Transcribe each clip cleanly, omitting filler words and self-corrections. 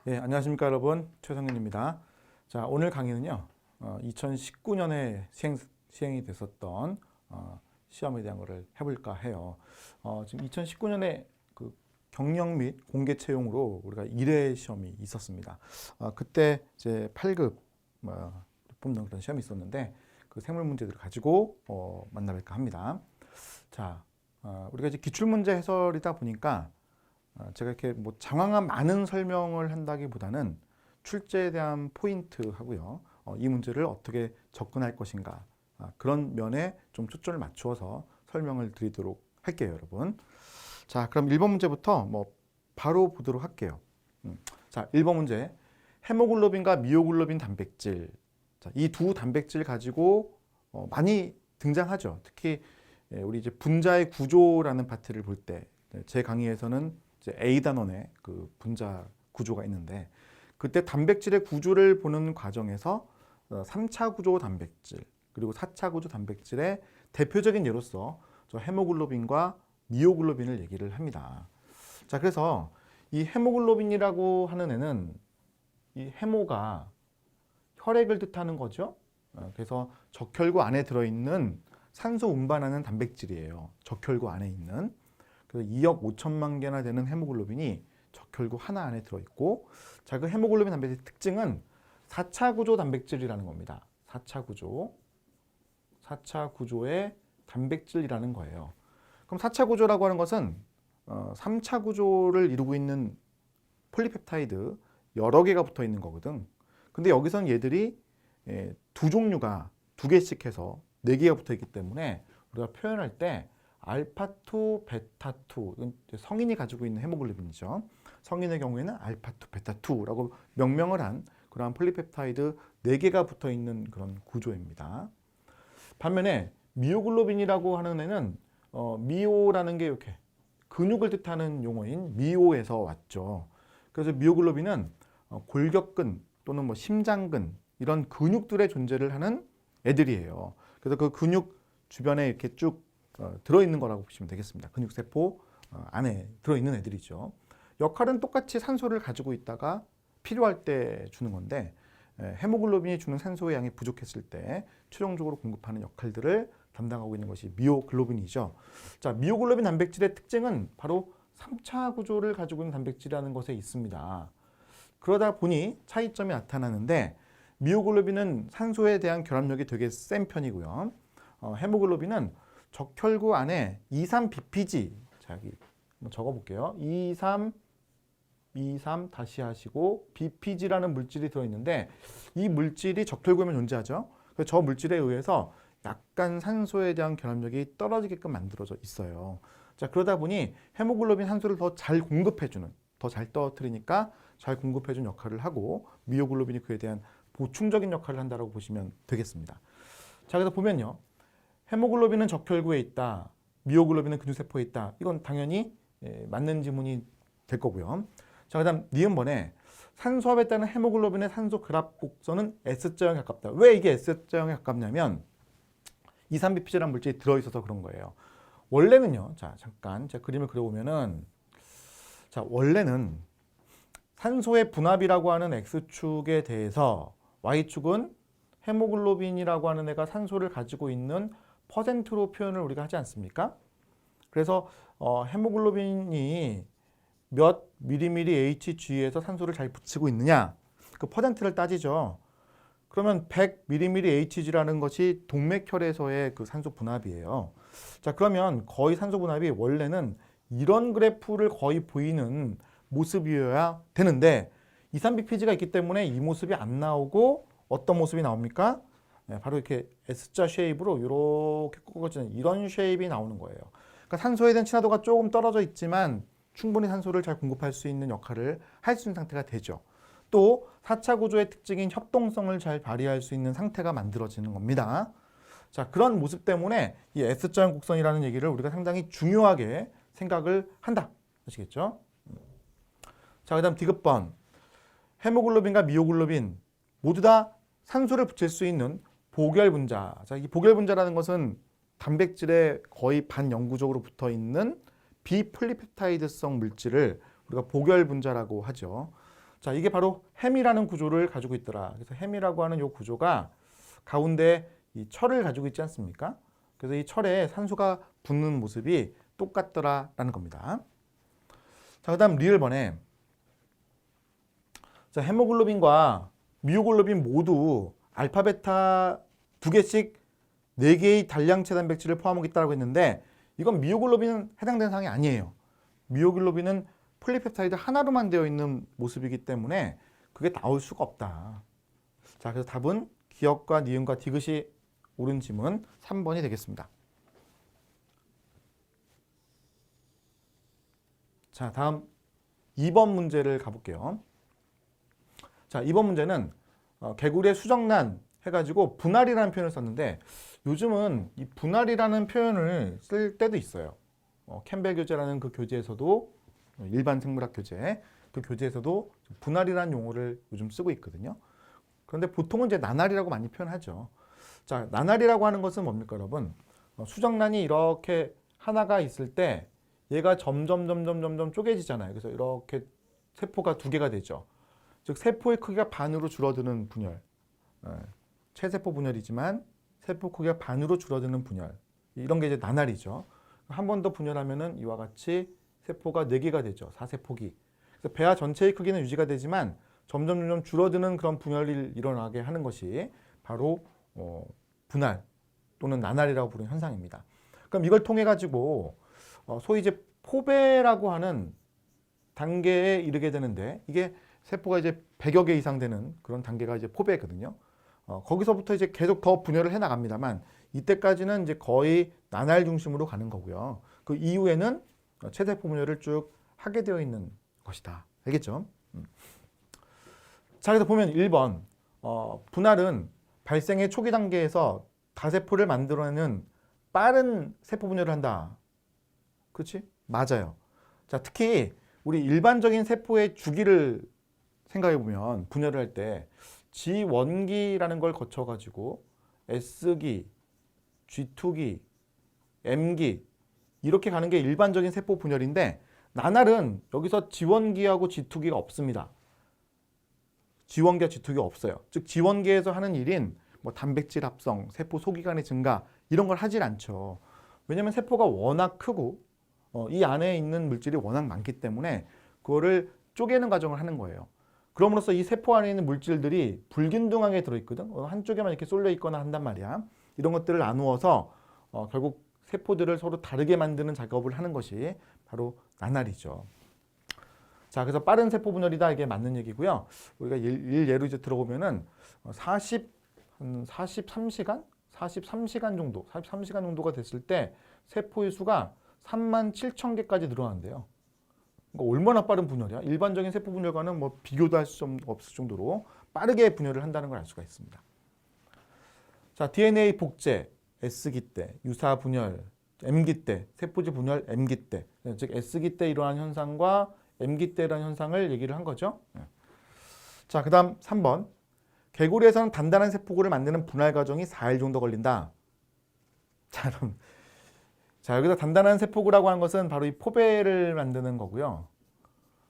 예, 안녕하십니까 여러분, 최성윤입니다. 자, 오늘 강의는요, 2019년에 시행이 됐었던 시험에 대한 거를 해볼까 해요. 지금 2019년에 그 경영 및 공개 채용으로 우리가 1회 시험이 있었습니다. 그때 이제 8급 뽑는 그런 시험이 있었는데 그 세물 문제들을 가지고 만나볼까 합니다. 자, 우리가 이제 기출문제 해설이다 보니까 제가 이렇게 뭐 장황한 많은 설명을 한다기보다는 출제에 대한 포인트 하고요. 이 문제를 어떻게 접근할 것인가. 그런 면에 좀 초점을 맞추어서 설명을 드리도록 할게요, 여러분. 자, 그럼 1번 문제부터 뭐 바로 보도록 할게요. 자, 1번 문제. 헤모글로빈과 미오글로빈 단백질. 자, 이 두 단백질 가지고 많이 등장하죠. 특히 우리 이제 분자의 구조라는 파트를 볼 때 제 강의에서는 이제 A단원의 그 분자 구조가 있는데 그때 단백질의 구조를 보는 과정에서 3차 구조 단백질 그리고 4차 구조 단백질의 대표적인 예로서 저 헤모글로빈과 미오글로빈을 얘기를 합니다. 자, 그래서 이 헤모글로빈이라고 하는 애는 이 헤모가 혈액을 뜻하는 거죠. 그래서 적혈구 안에 들어있는 산소 운반하는 단백질이에요. 적혈구 안에 있는. 그 2억 5천만 개나 되는 헤모글로빈이 적혈구 하나 안에 들어있고, 자, 그 헤모글로빈 단백질 특징은 4차 구조 단백질이라는 겁니다. 4차 구조. 4차 구조의 단백질이라는 거예요. 그럼 4차 구조라고 하는 것은 3차 구조를 이루고 있는 폴리펩타이드 여러 개가 붙어 있는 거거든. 근데 여기서는 얘들이 두 종류가 두 개씩 해서 네 개가 붙어 있기 때문에 우리가 표현할 때 알파2, 베타2, 이건 성인이 가지고 있는 헤모글로빈이죠. 성인의 경우에는 알파2, 베타2라고 명명을 한 그러한 폴리펩타이드 4개가 붙어 있는 그런 구조입니다. 반면에 미오글로빈이라고 하는 애는 미오라는 게 이렇게 근육을 뜻하는 용어인 미오에서 왔죠. 그래서 미오글로빈은 골격근 또는 뭐 심장근 이런 근육들의 존재를 하는 애들이에요. 그래서 그 근육 주변에 이렇게 쭉 들어있는 거라고 보시면 되겠습니다. 근육세포 안에 들어있는 애들이죠. 역할은 똑같이 산소를 가지고 있다가 필요할 때 주는 건데 헤모글로빈이 주는 산소의 양이 부족했을 때 최종적으로 공급하는 역할들을 담당하고 있는 것이 미오글로빈이죠. 자, 미오글로빈 단백질의 특징은 바로 3차 구조를 가지고 있는 단백질이라는 것에 있습니다. 그러다 보니 차이점이 나타나는데 미오글로빈은 산소에 대한 결합력이 되게 센 편이고요. 헤모글로빈은 적혈구 안에 23BPG, 자, 여기 한번 적어볼게요. 23 다시 하시고 BPG라는 물질이 들어있는데 이 물질이 적혈구에만 존재하죠. 그래서 저 물질에 의해서 약간 산소에 대한 결합력이 떨어지게끔 만들어져 있어요. 자, 그러다 보니 헤모글로빈 산소를 더 잘 공급해주는, 더 잘 떨어뜨리니까 잘 공급해주는 역할을 하고 미오글로빈이 그에 대한 보충적인 역할을 한다고 보시면 되겠습니다. 자, 그래서 보면요. 헤모글로빈은 적혈구에 있다. 미오글로빈은 근육세포에 있다. 이건 당연히 맞는 지문이 될 거고요. 자, 그 다음 니은번에 산소합에 따른 헤모글로빈의 산소 결합 곡선은 S자형에 가깝다. 왜 이게 S자형에 가깝냐면 23BPG라는 물질이 들어있어서 그런 거예요. 원래는요. 자, 잠깐 제가 그림을 그려보면은 자, 원래는 산소의 분압이라고 하는 X축에 대해서 Y축은 헤모글로빈이라고 하는 애가 산소를 가지고 있는 퍼센트로 표현을 우리가 하지 않습니까? 그래서 헤모글로빈이 몇 mmol Hg에서 산소를 잘 붙이고 있느냐 그 퍼센트를 따지죠. 그러면 100 mmol Hg라는 것이 동맥혈에서의 그 산소 분압이에요. 자, 그러면 거의 산소 분압이 원래는 이런 그래프를 거의 보이는 모습이어야 되는데 23BPG가 있기 때문에 이 모습이 안 나오고 어떤 모습이 나옵니까? 네, 바로 이렇게 S자 쉐입으로 이렇게 꺾어지는 이런 쉐입이 나오는 거예요. 그러니까 산소에 대한 친화도가 조금 떨어져 있지만 충분히 산소를 잘 공급할 수 있는 역할을 할 수 있는 상태가 되죠. 또 4차 구조의 특징인 협동성을 잘 발휘할 수 있는 상태가 만들어지는 겁니다. 자, 그런 모습 때문에 이 S자형 곡선이라는 얘기를 우리가 상당히 중요하게 생각을 한다. 아시겠죠? 자, 그 다음 디귿번. 헤모글로빈과 미오글로빈 모두 다 산소를 붙일 수 있는 보결 분자. 자, 이 보결 분자라는 것은 단백질에 거의 반영구적으로 붙어 있는 비폴리펩타이드성 물질을 우리가 보결 분자라고 하죠. 자, 이게 바로 햄이라는 구조를 가지고 있더라. 그래서 햄이라고 하는 이 구조가 가운데 이 철을 가지고 있지 않습니까? 그래서 이 철에 산소가 붙는 모습이 똑같더라라는 겁니다. 자, 그다음 리을번에 자, 헤모글로빈과 미오글로빈 모두 알파, 베타 두 개씩 4개의 단량체 단백질을 포함하고 있다고 했는데 이건 미오글로빈은 해당되는 사항이 아니에요. 미오글로빈은 폴리펩타이드 하나로만 되어 있는 모습이기 때문에 그게 나올 수가 없다. 자, 그래서 답은 기역과 니은과 디귿이 옳은 지문 3번이 되겠습니다. 자, 다음 2번 문제를 가볼게요. 자, 2번 문제는 개구리의 수정란 해가지고 분할이라는 표현을 썼는데 요즘은 이 분할이라는 표현을 쓸 때도 있어요. 캠벨 교재라는 그 교재에서도 일반 생물학 교재 그 교재에서도 분할이라는 용어를 요즘 쓰고 있거든요. 그런데 보통은 이제 나날이라고 많이 표현하죠. 자, 나날이라고 하는 것은 뭡니까, 여러분? 수정란이 이렇게 하나가 있을 때 얘가 점점 쪼개지잖아요. 그래서 이렇게 세포가 2개가 되죠. 즉 세포의 크기가 반으로 줄어드는 분열. 체세포 분열이지만 세포 크기가 반으로 줄어드는 분열. 이런 게 이제 나날이죠. 한 번 더 분열하면은 이와 같이 세포가 4개가 되죠. 4세포기. 그래서 배아 전체의 크기는 유지가 되지만 점점 줄어드는 그런 분열이 일어나게 하는 것이 바로 분할 또는 나날이라고 부르는 현상입니다. 그럼 이걸 통해 가지고 소위 이제 포배라고 하는 단계에 이르게 되는데 이게 세포가 이제 100여 개 이상 되는 그런 단계가 이제 포배거든요. 거기서부터 이제 계속 더 분열을 해 나갑니다만 이때까지는 이제 거의 나날 중심으로 가는 거고요. 그 이후에는 체세포 분열을 쭉 하게 되어 있는 것이다. 알겠죠? 자, 그래서 보면 1번 분할은 발생의 초기 단계에서 다세포를 만들어내는 빠른 세포 분열을 한다. 그렇지? 맞아요. 자, 특히 우리 일반적인 세포의 주기를 생각해 보면 분열을 할 때 G1기라는 걸 거쳐 가지고 S기, G2기, M기 이렇게 가는 게 일반적인 세포 분열인데 나날은 여기서 G1기하고 G2기가 없습니다. G1기와 G2기가 없어요. 즉 G1기에서 하는 일인 뭐 단백질 합성, 세포 소기간의 증가 이런 걸 하질 않죠. 왜냐하면 세포가 워낙 크고 이 안에 있는 물질이 워낙 많기 때문에 그거를 쪼개는 과정을 하는 거예요. 그럼으로써 이 세포 안에 있는 물질들이 불균등하게 들어있거든. 한쪽에만 이렇게 쏠려 있거나 한단 말이야. 이런 것들을 나누어서 결국 세포들을 서로 다르게 만드는 작업을 하는 것이 바로 나날이죠. 자, 그래서 빠른 세포 분열이다 이게 맞는 얘기고요. 우리가 예로 이제 들어보면은 43시간 정도가 됐을 때 세포의 수가 37,000개까지 늘어난대요. 그러니까 얼마나 빠른 분열이야? 일반적인 세포 분열과는 뭐 비교도 할 수 없을 정도로 빠르게 분열을 한다는 걸 알 수가 있습니다. 자, DNA 복제, S기 때, 유사 분열, M기 때, 세포질 분열, M기 때, 즉 S기 때 이러한 현상과 M기 때 이러한 현상을 얘기를 한 거죠. 자, 그다음 3번. 개구리에서는 단단한 세포구를 만드는 분할 과정이 4일 정도 걸린다. 자, 여기서 단단한 세포구라고 하는 것은 바로 이 포배를 만드는 거고요.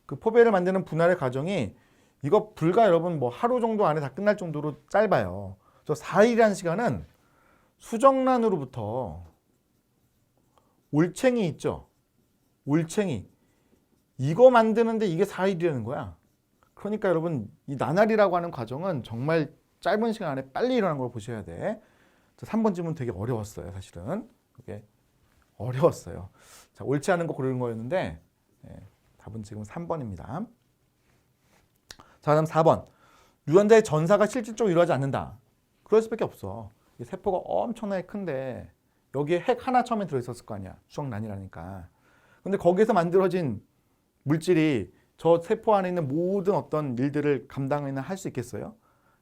그 포배를 만드는 분할의 과정이 이거 불과 여러분 뭐 하루 정도 안에 다 끝날 정도로 짧아요. 저 4일이라는 시간은 수정란으로부터 올챙이 있죠. 올챙이. 이거 만드는데 이게 4일이라는 거야. 그러니까 여러분 이 나날이라고 하는 과정은 정말 짧은 시간 안에 빨리 일어나는 걸 보셔야 돼. 3번 질문 되게 어려웠어요, 사실은. 이게 어려웠어요. 자, 옳지 않은 거 고르는 거였는데 답은 지금 3번입니다. 자, 그다음 4번. 유전자의 전사가 실질적으로 이루어지지 않는다. 그럴 수밖에 없어. 세포가 엄청나게 큰데 여기에 핵 하나 처음에 들어있었을 거 아니야. 수정란이라니까. 근데 거기에서 만들어진 물질이 저 세포 안에 있는 모든 어떤 일들을 감당이나 할 수 있겠어요?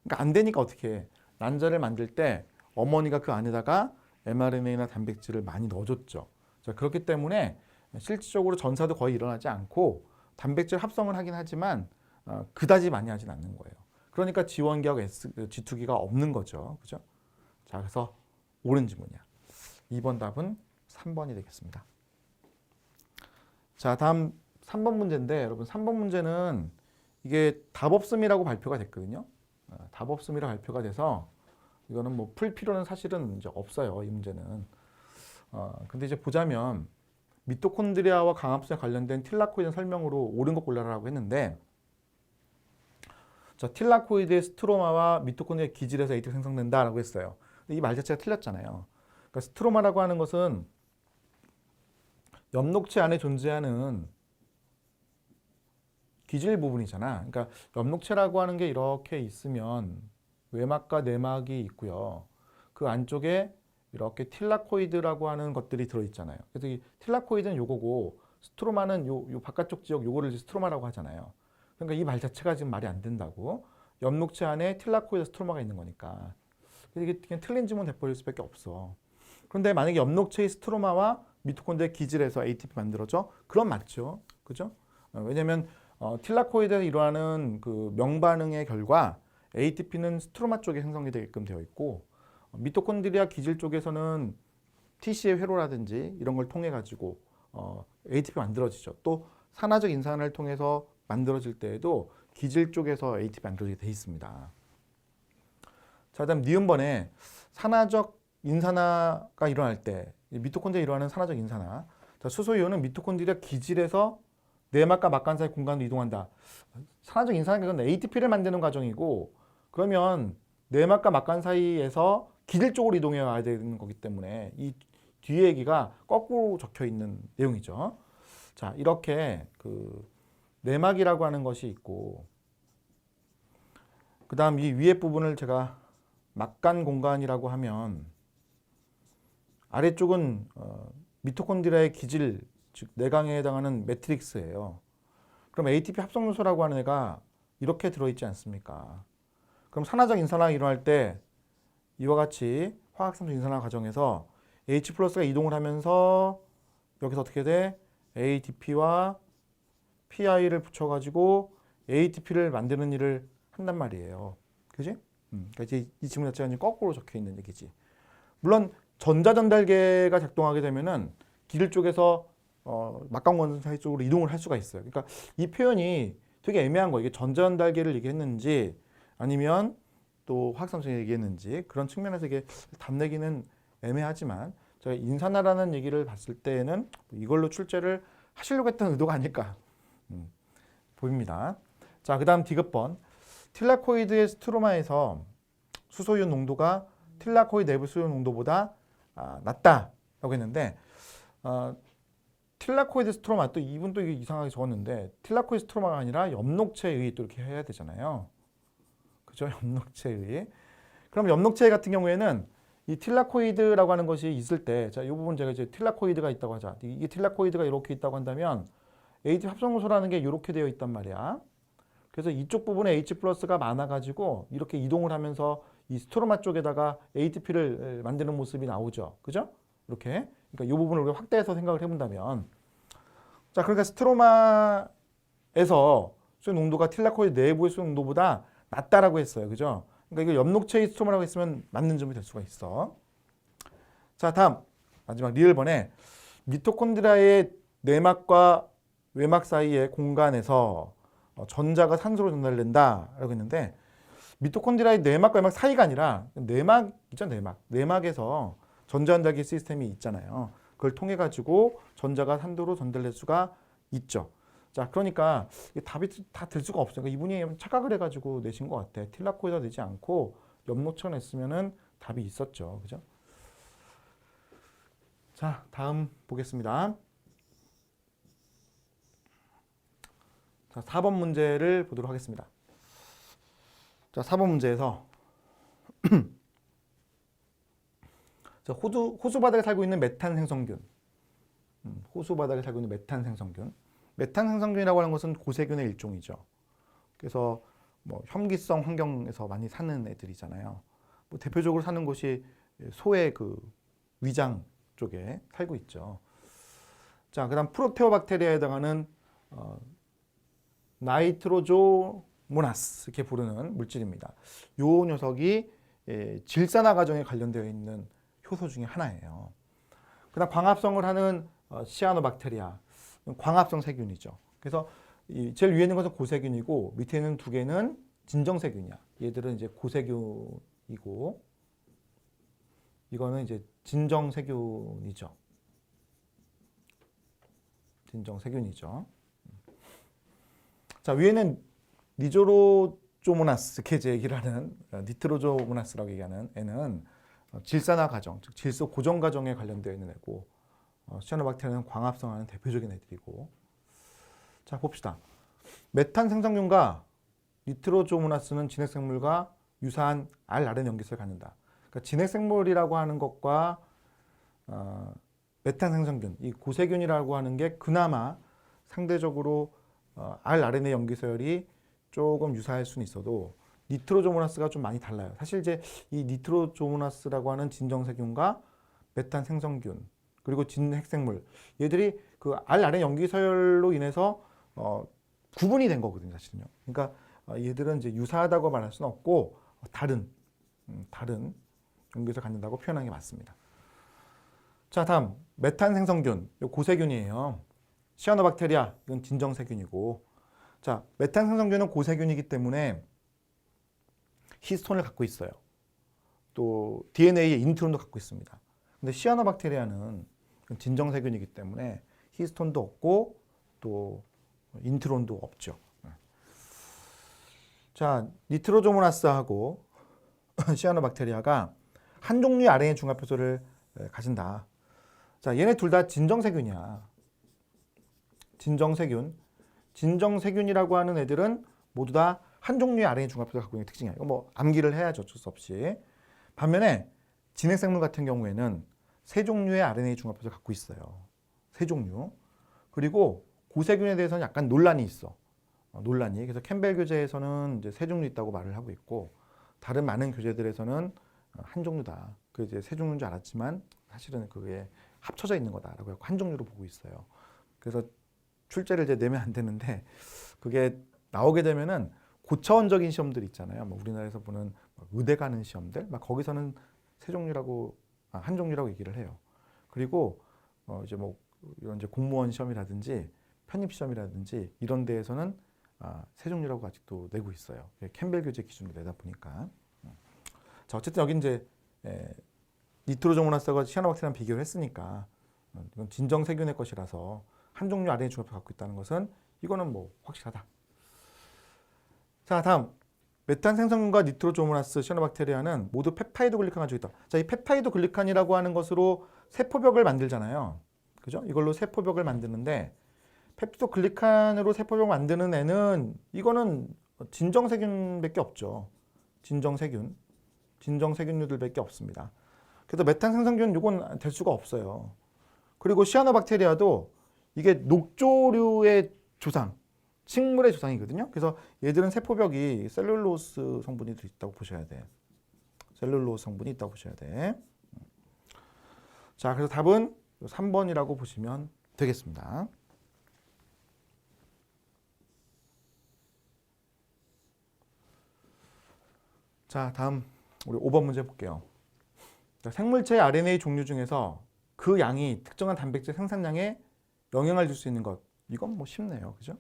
그러니까 안 되니까 어떻게 해. 난자를 만들 때 어머니가 그 안에다가 mRNA나 단백질을 많이 넣어줬죠. 자, 그렇기 때문에 실질적으로 전사도 거의 일어나지 않고 단백질 합성을 하긴 하지만 그다지 많이 하진 않는 거예요. 그러니까 G1기하고 G2기가 없는 거죠. 그죠? 자, 그래서 옳은 지문이야. 2번 답은 3번이 되겠습니다. 자, 다음 3번 문제인데 여러분 3번 문제는 이게 답 없음이라고 발표가 됐거든요. 답 없음이라고 발표가 돼서 이거는 뭐 풀 필요는 사실은 이제 없어요. 이 문제는. 근데 이제 보자면 미토콘드리아와 강합성에 관련된 틸라코이드 설명으로 옳은 거 골라라라고 했는데, 자, 틸라코이드의 스트로마와 미토콘드리아 기질에서 ATP가 생성된다라고 했어요. 근데 이 말 자체가 틀렸잖아요. 그러니까 스트로마라고 하는 것은 엽록체 안에 존재하는 기질 부분이잖아. 그러니까 엽록체라고 하는 게 이렇게 있으면 외막과 내막이 있고요. 그 안쪽에 이렇게 틸라코이드라고 하는 것들이 들어있잖아요. 그래서 이 틸라코이드는 요거고 스트로마는 요 바깥쪽 지역 요거를 스트로마라고 하잖아요. 그러니까 이 말 자체가 지금 말이 안 된다고. 엽록체 안에 틸라코이드 스트로마가 있는 거니까. 이게 그냥 틀린 질문 돼버릴 수밖에 없어. 그런데 만약에 엽록체의 스트로마와 미토콘드리아 기질에서 ATP 만들어져? 그럼 맞죠. 그죠? 왜냐면 틸라코이드에서 일어나는 그 명반응의 결과 ATP는 스트로마 쪽에 생성이 되게끔 되어 있고, 미토콘드리아 기질 쪽에서는 TC의 회로라든지 이런 걸 통해 가지고 ATP 만들어지죠. 또 산화적 인산을 통해서 만들어질 때에도 기질 쪽에서 ATP 만들어지게 돼 있습니다. 자, 그다음 니은번에 산화적 인산화가 일어날 때 미토콘드리아에 일어나는 산화적 인산화. 자, 수소이온은 미토콘드리아 기질에서 내막과 막간 사이 공간으로 이동한다. 산화적 인산화는 ATP를 만드는 과정이고, 그러면 내막과 막간 사이에서 기질 쪽으로 이동해 와야 되는 거기 때문에 이 뒤에 얘기가 거꾸로 적혀 있는 내용이죠. 자, 이렇게 그 내막이라고 하는 것이 있고, 그 다음 이 위에 부분을 제가 막간 공간이라고 하면, 아래쪽은 미토콘드리아의 기질, 즉 내강에 해당하는 매트릭스예요. 그럼 ATP 합성 요소라고 하는 애가 이렇게 들어있지 않습니까? 그럼 산화적 인산화가 일어날 때 이와 같이 화학산소 인산화 과정에서 H 플러스가 이동을 하면서 여기서 어떻게 돼? ATP와 PI를 붙여가지고 ATP를 만드는 일을 한단 말이에요. 그지? 그러니까 이제 이 지문 자체가 거꾸로 적혀 있는 얘기지. 물론 전자전달계가 작동하게 되면은 기질 쪽에서 막강원 사이 쪽으로 이동을 할 수가 있어요. 그러니까 이 표현이 되게 애매한 거예요. 이게 전자전달계를 얘기했는지 아니면 또 화학산소 얘기했는지, 그런 측면에서 이게 답내기는 애매하지만 제가 인산화라는 얘기를 봤을 때에는 이걸로 출제를 하시려고 했던 의도가 아닐까 보입니다. 자, 그 다음 디귿번. 틸라코이드의 스트로마에서 수소이온 농도가 틸라코이드 내부 수소이온 농도보다 낮다라고 했는데, 틸라코이드 스트로마, 또 이분 또 이상하게 적었는데 틸라코이드 스트로마가 아니라 엽록체에 의해 또 이렇게 해야 되잖아요. 그죠? 엽록체에 의해. 그럼 엽록체 같은 경우에는 이 틸라코이드라고 하는 것이 있을 때, 자, 이 부분 제가 이제 틸라코이드가 있다고 하자. 이게 틸라코이드가 이렇게 있다고 한다면 ATP 합성요소라는 게 이렇게 되어 있단 말이야. 그래서 이쪽 부분에 H 플러스가 많아가지고 이렇게 이동을 하면서 이 스트로마 쪽에다가 ATP를 만드는 모습이 나오죠. 그죠? 이렇게. 그러니까 이 부분을 우리가 확대해서 생각을 해본다면, 자, 그러니까 스트로마에서 수용 농도가 틸라코이드 내부의 수용 농도보다 낮다라고 했어요. 그죠? 그러니까 이거 엽록체의 스트로마라고 했으면 맞는 점이 될 수가 있어. 자, 다음 마지막 리을번에 미토콘드리아의 내막과 외막 사이의 공간에서 전자가 산소로 전달된다라고 했는데, 미토콘드리아의 내막과 외막 사이가 아니라 내막 있잖아. 내막에서 전자전달기 시스템이 있잖아요. 그걸 통해 가지고 전자가 산소로 전달될 수가 있죠. 자, 그러니까 답이 다 될 수가 없어요. 그러니까 이분이 착각을 해가지고 내신 것 같아. 틸라코이드가 되지 않고 엽록체가 냈으면은 답이 있었죠. 그죠? 자, 다음 보겠습니다. 자, 4번 문제를 보도록 하겠습니다. 자, 4번 문제에서 자, 호수 바닥에 살고 있는 메탄 생성균. 호수 바닥에 살고 있는 메탄 생성균. 메탄 생성균이라고 하는 것은 고세균의 일종이죠. 그래서 뭐 혐기성 환경에서 많이 사는 애들이잖아요. 뭐 대표적으로 사는 곳이 소의 그 위장 쪽에 살고 있죠. 자, 그다음 프로테오박테리아에 해당하는 나이트로조모나스 이렇게 부르는 물질입니다. 이 녀석이 질산화 과정에 관련되어 있는 효소 중에 하나예요. 그다음 광합성을 하는 시아노박테리아, 광합성 세균이죠. 그래서 이 제일 위에 있는 것은 고세균이고 밑에 있는 두 개는 진정세균이야. 얘들은 이제 고세균이고 이거는 이제 진정세균이죠. 진정세균이죠. 자, 위에는 니조로조모나스 이렇게 얘기를 하는 니트로조모나스라고 얘기하는 애는 질산화 과정, 즉 질소 고정 과정에 관련되어 있는 애고 시아노박테리아는 광합성하는 대표적인 애들이고. 자, 봅시다. 메탄 생성균과 니트로조모나스는 진핵생물과 유사한 RNA 연기소를 갖는다. 그러니까 진핵생물이라고 하는 것과 메탄 생성균, 이 고세균이라고 하는 게 그나마 상대적으로 rRNA 염기서열이 조금 유사할 수는 있어도 니트로조모나스가 좀 많이 달라요. 사실 이제 이 니트로조모나스라고 하는 진정세균과 메탄 생성균 그리고 진핵생물 얘들이 그 rRNA 염기서열로 인해서 구분이 된 거거든요, 사실은요. 그러니까 얘들은 이제 유사하다고 말할 수는 없고 다른 연기소를 갖는다고 표현하는 게 맞습니다. 자, 다음 메탄 생성균, 이 고세균이에요. 시아노박테리아, 이건 진정세균이고. 자, 메탄 생성균은 고세균이기 때문에 히스톤을 갖고 있어요. 또 DNA에 인트론도 갖고 있습니다. 근데 시아노박테리아는 진정세균이기 때문에 히스톤도 없고 또 인트론도 없죠. 자, 니트로조모나스하고 시아노박테리아가 한 종류의 RNA 중합효소를 가진다. 자, 얘네 둘 다 진정세균이야. 진정세균. 진정세균이라고 하는 애들은 모두 다 한 종류의 RNA 중합효소를 갖고 있는 특징이야. 이거 뭐 암기를 해야죠, 어쩔 수 없이. 반면에 진핵생물 같은 경우에는 세 종류의 RNA 중합효소를 갖고 있어요. 세 종류. 그리고 고세균에 대해서는 약간 논란이 있어. 논란이. 그래서 캠벨 교재에서는 이제 세 종류 있다고 말을 하고 있고, 다른 많은 교재들에서는 한 종류다. 그 이제 세 종류인 줄 알았지만 사실은 그게 합쳐져 있는 거다라고 한 종류로 보고 있어요. 그래서 출제를 이제 내면 안 되는데 그게 나오게 되면은 고차원적인 시험들 있잖아요. 뭐 우리나라에서 보는 의대 가는 시험들, 막 거기서는 세 종류라고 한 종류라고 얘기를 해요. 그리고 이제 뭐 이런 이제 공무원 시험이라든지 편입 시험이라든지 이런 데에서는 세 종류라고 아직도 내고 있어요. 캠벨 교재 기준으로 내다 보니까. 자, 어쨌든 여기 이제 니트로조모나스와 시아노박테리아랑 비교를 했으니까 이건 진정세균의 것이라서 한 종류 RNA 중합을 갖고 있다는 것은 이거는 뭐 확실하다. 자, 다음 메탄 생성균과 니트로조모나스 시아노박테리아는 모두 펩타이드 글리칸을 가지고 있다. 자, 이 펩타이드 글리칸이라고 하는 것으로 세포벽을 만들잖아요. 그죠? 이걸로 세포벽을 만드는데 펩티도 글리칸으로 세포벽을 만드는 애는 이거는 진정세균밖에 없죠. 진정세균류들밖에 없습니다. 그래서 메탄 생성균 이건 될 수가 없어요. 그리고 시아노박테리아도 이게 녹조류의 조상, 식물의 조상이거든요. 그래서 얘들은 세포벽이 셀룰로스 성분이 있다고 보셔야 돼. 셀룰로스 성분이 있다고 보셔야 돼. 자, 그래서 답은 3번이라고 보시면 되겠습니다. 자, 다음 우리 5번 문제 볼게요. 생물체의 RNA 종류 중에서 그 양이 특정한 단백질 생산량에 영향을 줄 수 있는 것. 이건 뭐 쉽네요. 그죠?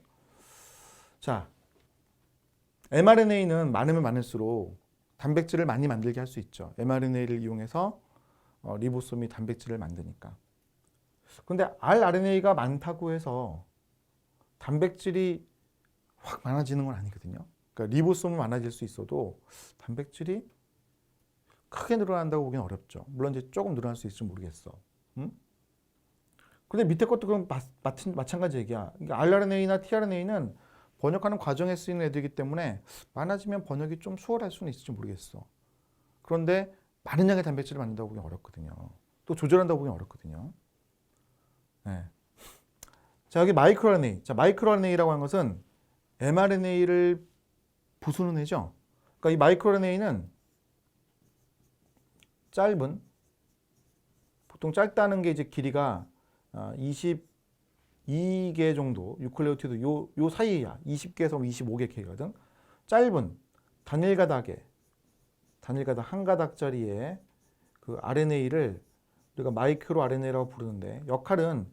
자, mRNA는 많으면 많을수록 단백질을 많이 만들게 할 수 있죠. mRNA를 이용해서 리보솜이 단백질을 만드니까. 그런데 rRNA가 많다고 해서 단백질이 확 많아지는 건 아니거든요. 그러니까 리보솜은 많아질 수 있어도 단백질이 크게 늘어난다고 보기는 어렵죠. 물론 이제 조금 늘어날 수 있을지 모르겠어. 응? 근데 밑에 것도 그럼 마찬가지 얘기야. 그러니까 rRNA나 tRNA는 번역하는 과정에 쓰이는 애들이기 때문에 많아지면 번역이 좀 수월할 수는 있을지 모르겠어. 그런데 많은 양의 단백질을 만든다고 보기는 어렵거든요. 또 조절한다고 보기는 어렵거든요. 네. 자, 여기 마이크로 RNA. 자, 마이크로 RNA라고 하는 것은 mRNA를 부수는 애죠. 그러니까 이 마이크로 RNA는 짧은, 보통 짧다는 게 이제 길이가 22개 정도, 유클레오티드 요 사이야. 20개에서 25개 길이거든. 짧은 단일 가닥 한 가닥짜리의 그 RNA를 우리가 마이크로 RNA라고 부르는데 역할은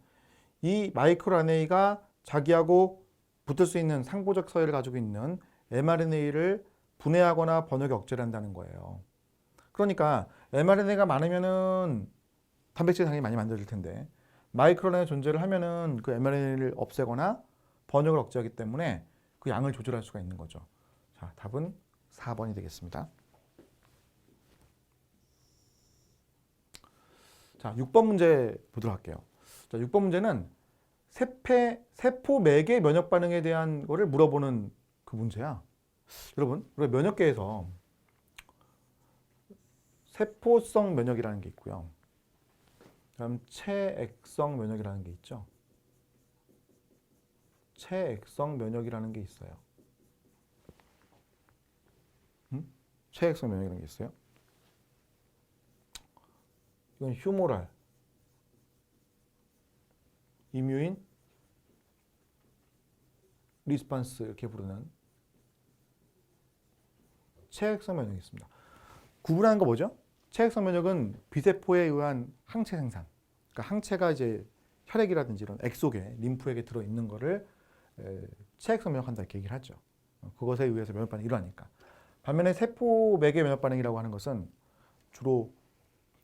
이 마이크로 RNA가 자기하고 붙을 수 있는 상보적 서열을 가지고 있는 mRNA를 분해하거나 번역에 억제를 한다는 거예요. 그러니까 mRNA가 많으면은 단백질이 당연히 많이 만들어질 텐데 마이크로RNA가 존재를 하면은 그 mRNA를 없애거나 번역을 억제하기 때문에 그 양을 조절할 수가 있는 거죠. 자, 답은 4번이 되겠습니다. 자, 6번 문제 보도록 할게요. 자, 6번 문제는 세포 매개 면역 반응에 대한 거를 물어보는 그 문제야. 여러분, 우리가 면역계에서 세포성 면역이라는 게 있고요. 그다음 체액성 면역이라는 게 있죠. 체액성 면역이라는 게 있어요. 체액성 면역이라는 게 있어요. 이건 휴모랄, 이뮤인 리스판스 이렇게 부르는 체액성 면역이 있습니다. 구분하는 거 뭐죠? 체액성 면역은 비세포에 의한 항체 생산. 그러니까 항체가 이제 혈액이라든지 이런 액속에 림프액에 들어 있는 거를 체액성 면역한다 이렇게 얘기를 하죠. 그것에 의해서 면역 반응이 일어나니까. 반면에 세포 매개 면역 반응이라고 하는 것은 주로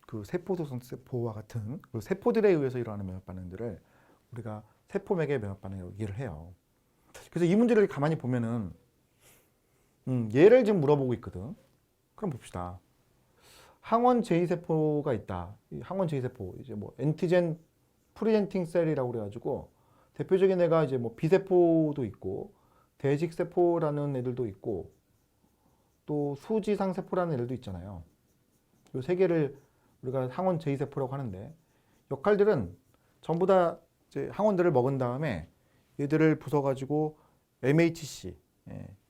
그 세포소성 세포와 같은 그 세포들에 의해서 일어나는 면역 반응들을 우리가 세포 매개 면역 반응이라고 얘기를 해요. 그래서 이 문제를 가만히 보면은 얘를 지금 물어보고 있거든. 그럼 봅시다. 항원 제이세포가 있다. 이 항원 제이세포 이제 뭐 엔티젠 프리젠팅 셀이라고 그래가지고 대표적인 애가 이제 뭐 비세포도 있고 대직세포라는 애들도 있고 또 수지상세포라는 애들도 있잖아요. 이 세 개를 우리가 항원 제이세포라고 하는데 역할들은 전부 다 이제 항원들을 먹은 다음에 얘들을 부숴가지고 MHC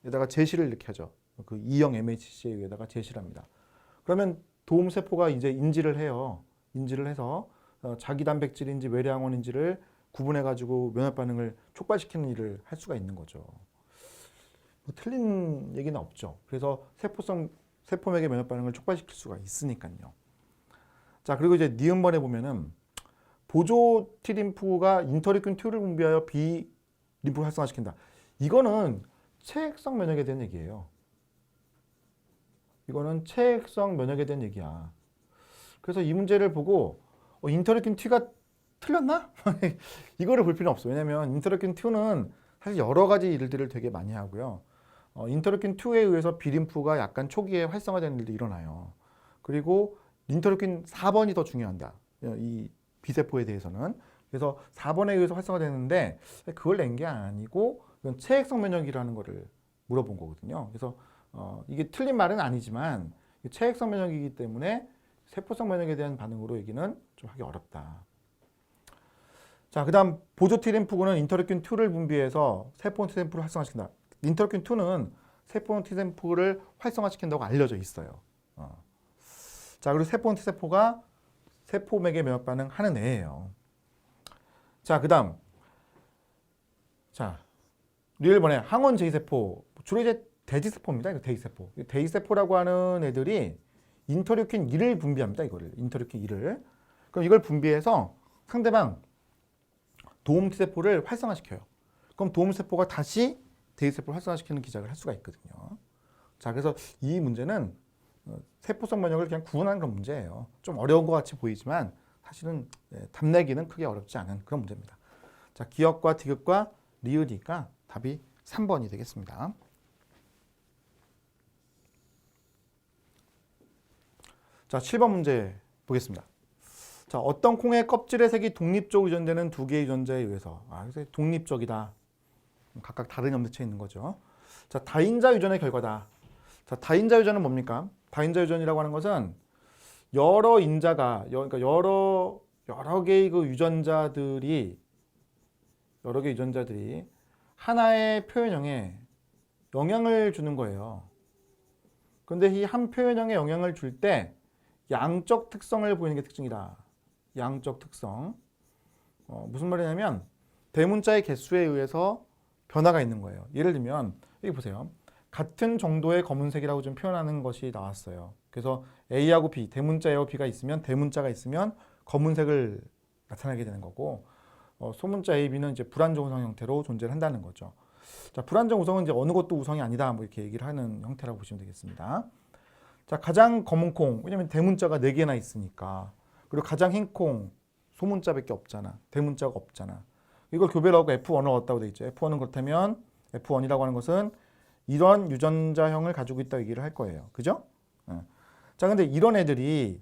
에다가 제시를 이렇게 하죠. 그 E형 MHC에 의해다가 제시를 합니다. 그러면 도움세포가 이제 인지를 해요. 인지를 해서 자기 단백질인지 외래항원인지를 구분해가지고 면역 반응을 촉발시키는 일을 할 수가 있는 거죠. 뭐 틀린 얘기는 없죠. 그래서 세포 매개 면역 반응을 촉발시킬 수가 있으니까요. 자, 그리고 이제 니은번에 보면은 보조 T림프가 인터리킨 2를 분비하여 B 림프를 활성화시킨다. 이거는 체액성 면역에 대한 얘기예요. 이거는 체액성 면역에 대한 얘기야. 그래서 이 문제를 보고 인터리킨 T가 틀렸나? 이거를 볼 필요는 없어. 왜냐면 인터리킨 2는 사실 여러 가지 일들을 되게 많이 하고요. 인터리킨 2에 의해서 B림프가 약간 초기에 활성화되는 일도 일어나요. 그리고 인터리킨 4번이 더 중요한다. 이 B세포에 대해서는. 그래서 4번에 의해서 활성화되는데 그걸 낸 게 아니고 이건 체액성 면역이라는 거를 물어본 거거든요. 그래서 이게 틀린 말은 아니지만 체액성 면역이기 때문에 세포성 면역에 대한 반응으로 얘기는 좀 하기 어렵다. 자, 그 다음 보조 T램프구는 인터루킨 2를 분비해서 세포 T램프를 활성화시킨다. 인터루킨 2는 세포 T램프를 활성화시킨다고 알려져 있어요. 자, 그리고 세포 T세포가 세포 매개 면역 반응 하는 애예요. 자, 그 다음 자, 리을번에 항원 제이세포 주로 이제 대지세포입니다. 이거 대지세포. 대지세포라고 하는 애들이 인터루킨 1을 분비합니다. 이거를 인터루킨 1을. 그럼 이걸 분비해서 상대방 도움 T세포를 활성화시켜요. 그럼 도움 세포가 다시 대지세포를 활성화시키는 기작을 할 수가 있거든요. 자, 그래서 이 문제는 세포성 면역을 그냥 구분하는 그런 문제예요. 좀 어려운 것 같이 보이지만 사실은 답 내기는 크게 어렵지 않은 그런 문제입니다. 자, 기역과 디귿과 리을이니까 답이 3번이 되겠습니다. 자, 7번 문제 보겠습니다. 자, 어떤 콩의 껍질의 색이 독립적으로 유전되는 두 개의 유전자에 의해서 그래서 독립적이다. 각각 다른 염색체에 있는 거죠. 자, 다인자 유전의 결과다. 자, 다인자 유전은 뭡니까? 다인자 유전이라고 하는 것은 여러 인자가 그러니까 여러 개의 그 유전자들이 하나의 표현형에 영향을 주는 거예요. 그런데 이 한 표현형에 영향을 줄 때 양적 특성을 보이는 게 특징이다. 양적 특성. 무슨 말이냐면 대문자의 개수에 의해서 변화가 있는 거예요. 예를 들면 여기 보세요. 같은 정도의 검은색이라고 좀 표현하는 것이 나왔어요. 그래서 A하고 B, 대문자 A하고 B가 있으면 대문자가 있으면 검은색을 나타나게 되는 거고 소문자 A, B는 이제 불안정성 형태로 존재를 한다는 거죠. 자, 불안정 우성은 이제 어느 것도 우성이 아니다. 뭐 이렇게 얘기를 하는 형태라고 보시면 되겠습니다. 자, 가장 검은 콩. 왜냐면 대문자가 4개나 있으니까. 그리고 가장 흰 콩. 소문자밖에 없잖아. 대문자가 없잖아. 이걸 교배를 하고 F1을 얻었다고 돼 있죠. F1은 그렇다면 F1이라고 하는 것은 이런 유전자형을 가지고 있다고 얘기를 할 거예요. 그죠? 자, 근데 이런 애들이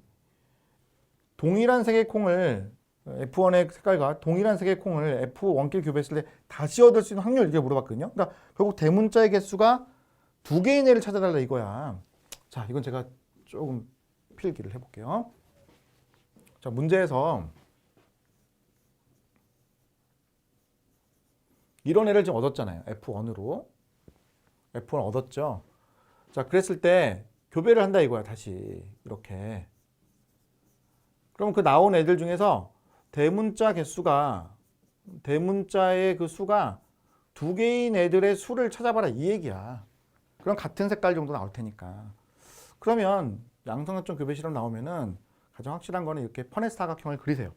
동일한 색의 콩을 F1의 색깔과 동일한 색의 콩을 F1끼리 교배했을 때 다시 얻을 수 있는 확률 이렇게 물어봤거든요. 그러니까 결국 대문자의 개수가 2개인 애를 찾아달라 이거야. 자, 이건 제가 조금 필기를 해볼게요. 자, 문제에서 이런 애를 지금 얻었잖아요. F1으로. F1 얻었죠. 자, 그랬을 때 교배를 한다 이거야. 다시 이렇게. 그럼 그 나온 애들 중에서 대문자 개수가 대문자의 그 수가 2개인 애들의 수를 찾아봐라 이 얘기야. 그럼 같은 색깔 정도 나올 테니까. 그러면 양성합종 교배 실험 나오면은 가장 확실한 거는 이렇게 퍼넷 사각형을 그리세요.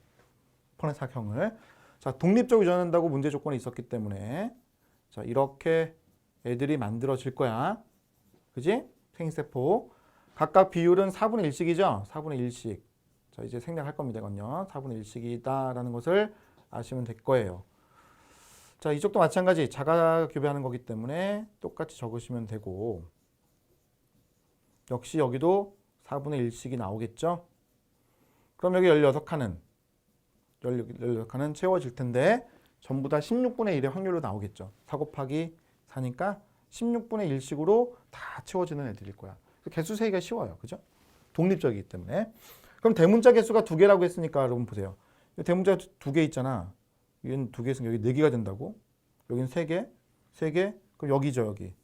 퍼넷 사각형을. 자, 독립적으로 유전한다고 문제 조건이 있었기 때문에 자, 이렇게 애들이 만들어질 거야. 그지? 생세포. 각각 비율은 4분의 1씩이죠? 4분의 1씩. 자, 이제 생략할 겁니다. 이건요. 4분의 1씩이다라는 것을 아시면 될 거예요. 자, 이쪽도 마찬가지. 자가 교배하는 거기 때문에 똑같이 적으시면 되고 역시 여기도 4분의 1씩이 나오겠죠? 그럼 여기 16칸은 16칸은 채워질 텐데 전부 다 16분의 1의 확률로 나오겠죠. 4 곱하기 4니까 16분의 1씩으로 다 채워지는 애들일 거야. 개수 세기가 쉬워요. 그죠? 독립적이기 때문에. 그럼 대문자 개수가 2개라고 했으니까 여러분 보세요. 대문자 2개 있잖아. 여기는 2개 있으면 여기 4개가 된다고. 여기는 3개, 3개, 그럼 여기죠, 여기.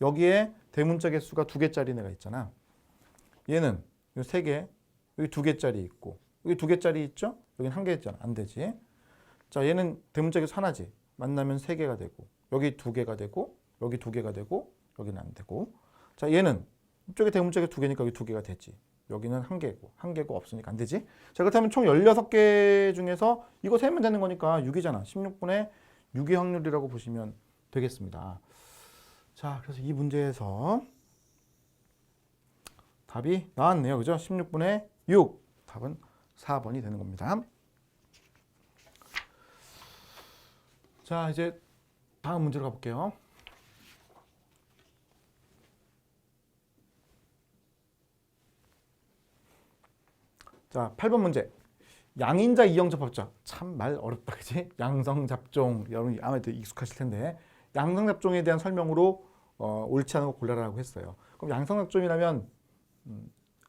여기에 대문자 개수가 2개짜리 애가 있잖아. 얘는 3개, 여기 2개짜리 있고, 여기 2개짜리 있죠? 여기는 1개 있잖아. 안 되지. 자, 얘는 대문자 개수 하나지. 만나면 3개가 되고, 여기 2개가 되고, 여기 2개가 되고, 여기는 안 되고. 자, 얘는 이쪽에 대문자 개수 2개니까 여기 2개가 되지. 여기는 1개고, 1개고 없으니까 안 되지. 자, 그렇다면 총 16개 중에서 이거 세면 되는 거니까 6이잖아. 16분의 6의 확률이라고 보시면 되겠습니다. 자, 그래서 이 문제에서 답이 나왔네요. 그죠? 16분의 6. 답은 4번이 되는 겁니다. 자, 이제 다음 문제로 가볼게요. 자, 8번 문제. 양인자 이형접합자. 참 말 어렵다, 그지? 양성잡종. 여러분 아무래도 익숙하실 텐데. 양성잡종에 대한 설명으로 옳지 않은 거 골라라고 했어요. 그럼 양성잡종이라면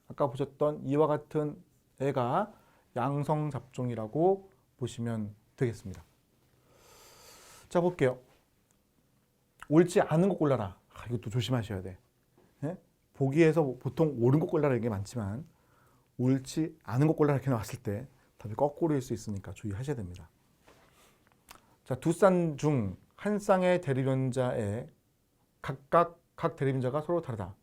아까 보셨던 이와 같은 애가 양성잡종이라고 보시면 되겠습니다. 자, 볼게요. 옳지 않은 거 골라라. 이것도 조심하셔야 돼. 네? 보기에서 보통 옳은 거 골라라 이게 많지만 옳지 않은 거 골라라 이렇게 나왔을 때 답이 거꾸로일 수 있으니까 주의하셔야 됩니다. 자, 두 쌍 중 한 쌍의 대리변자에 각 대리변자가 서로 다르다.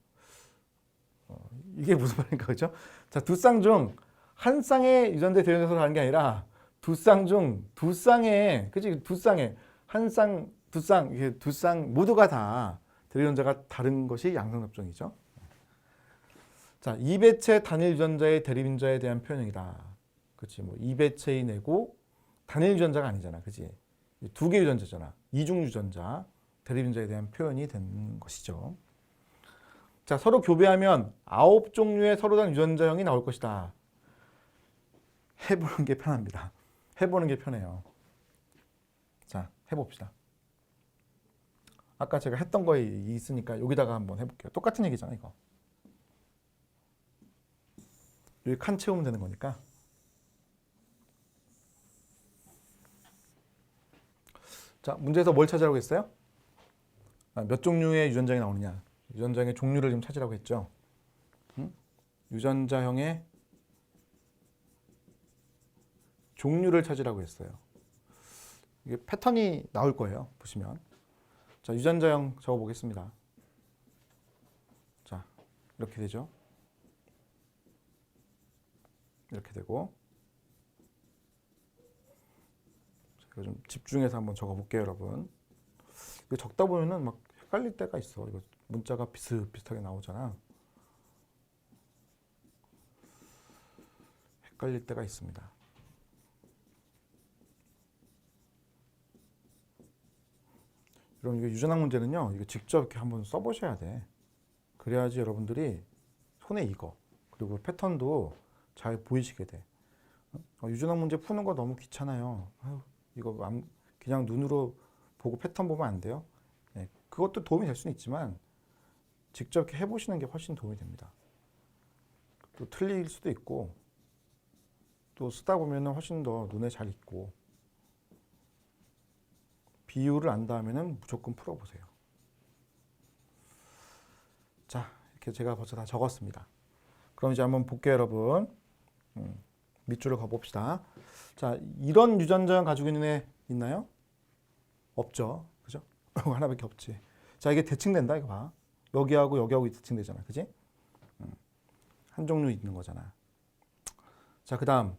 이게 무슨 말인가, 그죠? 자, 두 쌍 중 한 쌍의 유전자 대리변자가 서로 다른 게 아니라 두 쌍 중 두 쌍의, 그치? 두 쌍의 한 쌍, 이게 두 쌍 모두가 다 대리변자가 다른 것이 양성접종이죠. 자, 이배체 단일 유전자의 대리변자에 대한 표현이다. 그치? 뭐 이배체의 내고 단일 유전자가 아니잖아, 그치? 2개 유전자잖아. 이중 유전자, 대리변자에 대한 표현이 되는 것이죠. 자, 서로 교배하면 9종류의 서로 다른 유전자형이 나올 것이다. 해보는 게 편합니다. 해보는 게 편해요. 자, 해봅시다. 아까 제가 했던 거에 있으니까 여기다가 한번 해볼게요. 똑같은 얘기잖아, 이거. 여기 칸 채우면 되는 거니까. 자, 문제에서 뭘 찾으라고 했어요? 몇 종류의 유전자형이 나오느냐. 유전자형의 종류를 좀 찾으라고 했죠. 유전자형의 종류를 찾으라고 했어요. 이게 패턴이 나올 거예요. 보시면. 자, 유전자형 적어보겠습니다. 자, 이렇게 되죠. 이렇게 되고. 제가 좀 집중해서 한번 적어볼게요, 여러분. 이거 적다 보면은 막 헷갈릴 때가 있어. 이거 문자가 비슷비슷하게 나오잖아. 헷갈릴 때가 있습니다. 여러분 이거 유전학 문제는요. 이거 직접 이렇게 한번 써보셔야 돼. 그래야지 여러분들이 손에 익어. 그리고 패턴도 잘 보이시게 돼. 유전학 문제 푸는 거 너무 귀찮아요. 아유, 이거 그냥 눈으로 보고 패턴 보면 안 돼요. 네, 그것도 도움이 될 수는 있지만 직접 이렇게 해보시는 게 훨씬 도움이 됩니다. 또 틀릴 수도 있고 또 쓰다 보면 훨씬 더 눈에 잘 익고 비율을 안다 하면 무조건 풀어보세요. 자, 이렇게 제가 벌써 다 적었습니다. 그럼 이제 한번 볼게요, 여러분. 밑줄을 가봅시다. 자, 이런 유전자 가지고 있는 애 있나요? 없죠. 그죠? 하나밖에 없지. 자, 이게 대칭된다, 이거 봐. 여기하고 여기하고 대칭되잖아. 그지? 한 종류 있는 거잖아. 자, 그 다음,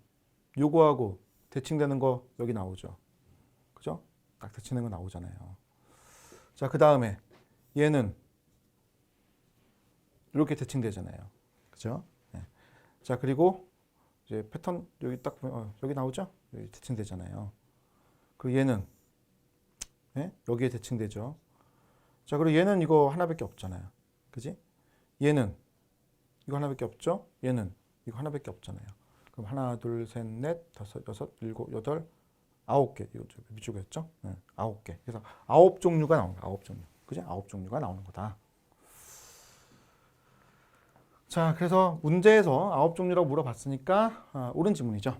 요거하고 대칭되는 거 여기 나오죠. 그죠? 딱 대칭되는 거 나오잖아요. 자, 그 다음에 얘는 이렇게 대칭되잖아요. 그죠? 네. 자, 그리고 이제 패턴 여기 딱 보면 여기 나오죠? 여기 대칭되잖아요. 그리고 얘는 네? 여기에 대칭되죠. 자, 그리고 얘는 이거 하나밖에 없잖아요. 그지? 얘는 이거 하나밖에 없죠? 얘는 이거 하나밖에 없잖아요. 그럼 하나, 둘, 셋, 넷, 다섯, 여섯, 일곱, 여덟, 9개. 이거 밑줄이었죠? 네, 9개. 그래서 9종류가 나오는 거야. 9종류. 그지? 9종류가 나오는 거다. 자, 그래서 문제에서 9종류라고 물어봤으니까 옳은 지문이죠.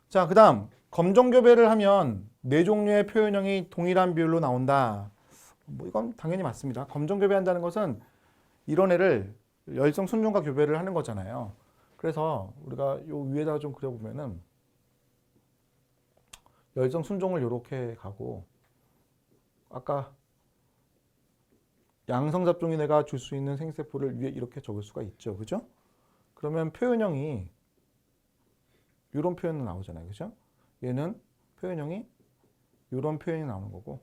자, 그 다음 검정교배를 하면 4종류의 표현형이 동일한 비율로 나온다. 뭐 이건 당연히 맞습니다. 검정교배한다는 것은 이런 애를 열성 순종과 교배를 하는 거잖아요. 그래서 우리가 요 위에다가 좀 그려보면은 열성 순종을 이렇게 가고 아까 양성 잡종인 애가 줄 수 있는 생세포를 위에 이렇게 적을 수가 있죠. 그죠? 그러면 표현형이 이런 표현이 나오잖아요. 그죠? 얘는 표현형이 이런 표현이 나오는 거고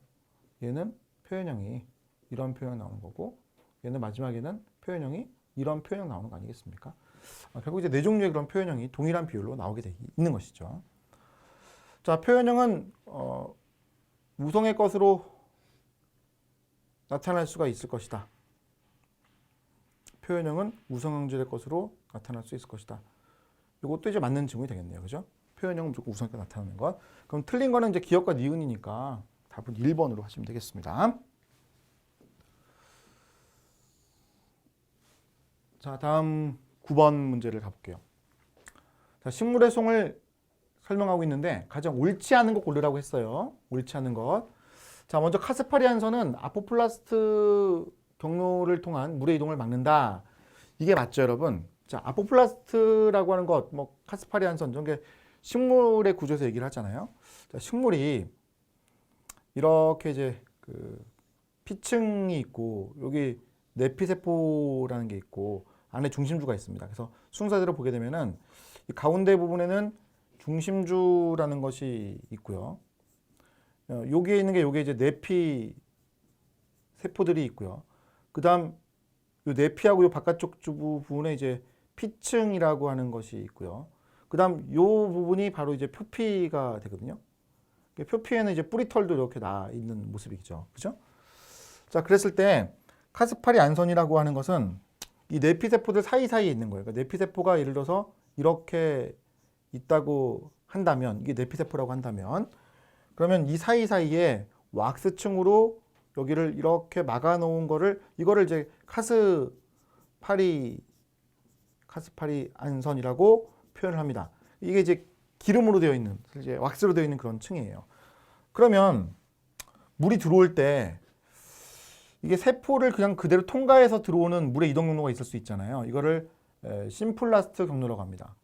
얘는 표현형이 이런 표현이 나오는 거고 얘는 마지막에는 표현형이 이런 표현이 나오는 거 아니겠습니까? 결국 이제 4종류의 그런 표현형이 동일한 비율로 나오게 돼 있는 것이죠. 자, 표현형은 우성의 것으로 나타날 수가 있을 것이다. 표현형은 우성형질의 것으로 나타날 수 있을 것이다. 이것도 이제 맞는 지문이 되겠네요. 그죠? 표현형은 무조건 우성형과 나타나는 것. 그럼 틀린 거는 이제 기역과 니은이니까 답은 1번으로 하시면 되겠습니다. 자, 다음 9번 문제를 가볼게요. 자, 식물의 송을 설명하고 있는데 가장 옳지 않은 것 고르라고 했어요. 옳지 않은 것. 자, 먼저 카스파리안선은 아포플라스트 경로를 통한 물의 이동을 막는다. 이게 맞죠, 여러분? 자, 아포플라스트라고 하는 것, 뭐 카스파리안선 이런 게 식물의 구조에서 얘기를 하잖아요. 자, 식물이 이렇게 이제 그 피층이 있고 여기 내피세포라는 게 있고 안에 중심주가 있습니다. 그래서 순서대로 보게 되면은 이 가운데 부분에는 중심주라는 것이 있고요. 여기에 있는 게 여기 이제 내피 세포들이 있고요. 그다음 요 내피하고 요 바깥쪽 부분에 이제 피층이라고 하는 것이 있고요. 그다음 요 부분이 바로 이제 표피가 되거든요. 표피에는 이제 뿌리털도 이렇게 나 있는 모습이죠. 그죠? 자, 그랬을 때 카스파리 안선이라고 하는 것은 이 내피세포들 사이사이에 있는 거예요. 그러니까 내피세포가 예를 들어서 이렇게 있다고 한다면 이게 내피세포라고 한다면 그러면 이 사이사이에 왁스층으로 여기를 이렇게 막아놓은 거를 이거를 이제 카스파리 안선이라고 표현을 합니다. 이게 이제 기름으로 되어 있는 이제 왁스로 되어 있는 그런 층이에요. 그러면 물이 들어올 때 이게 세포를 그냥 그대로 통과해서 들어오는 물의 이동 경로가 있을 수 있잖아요. 이거를 심플라스트 경로라고 합니다.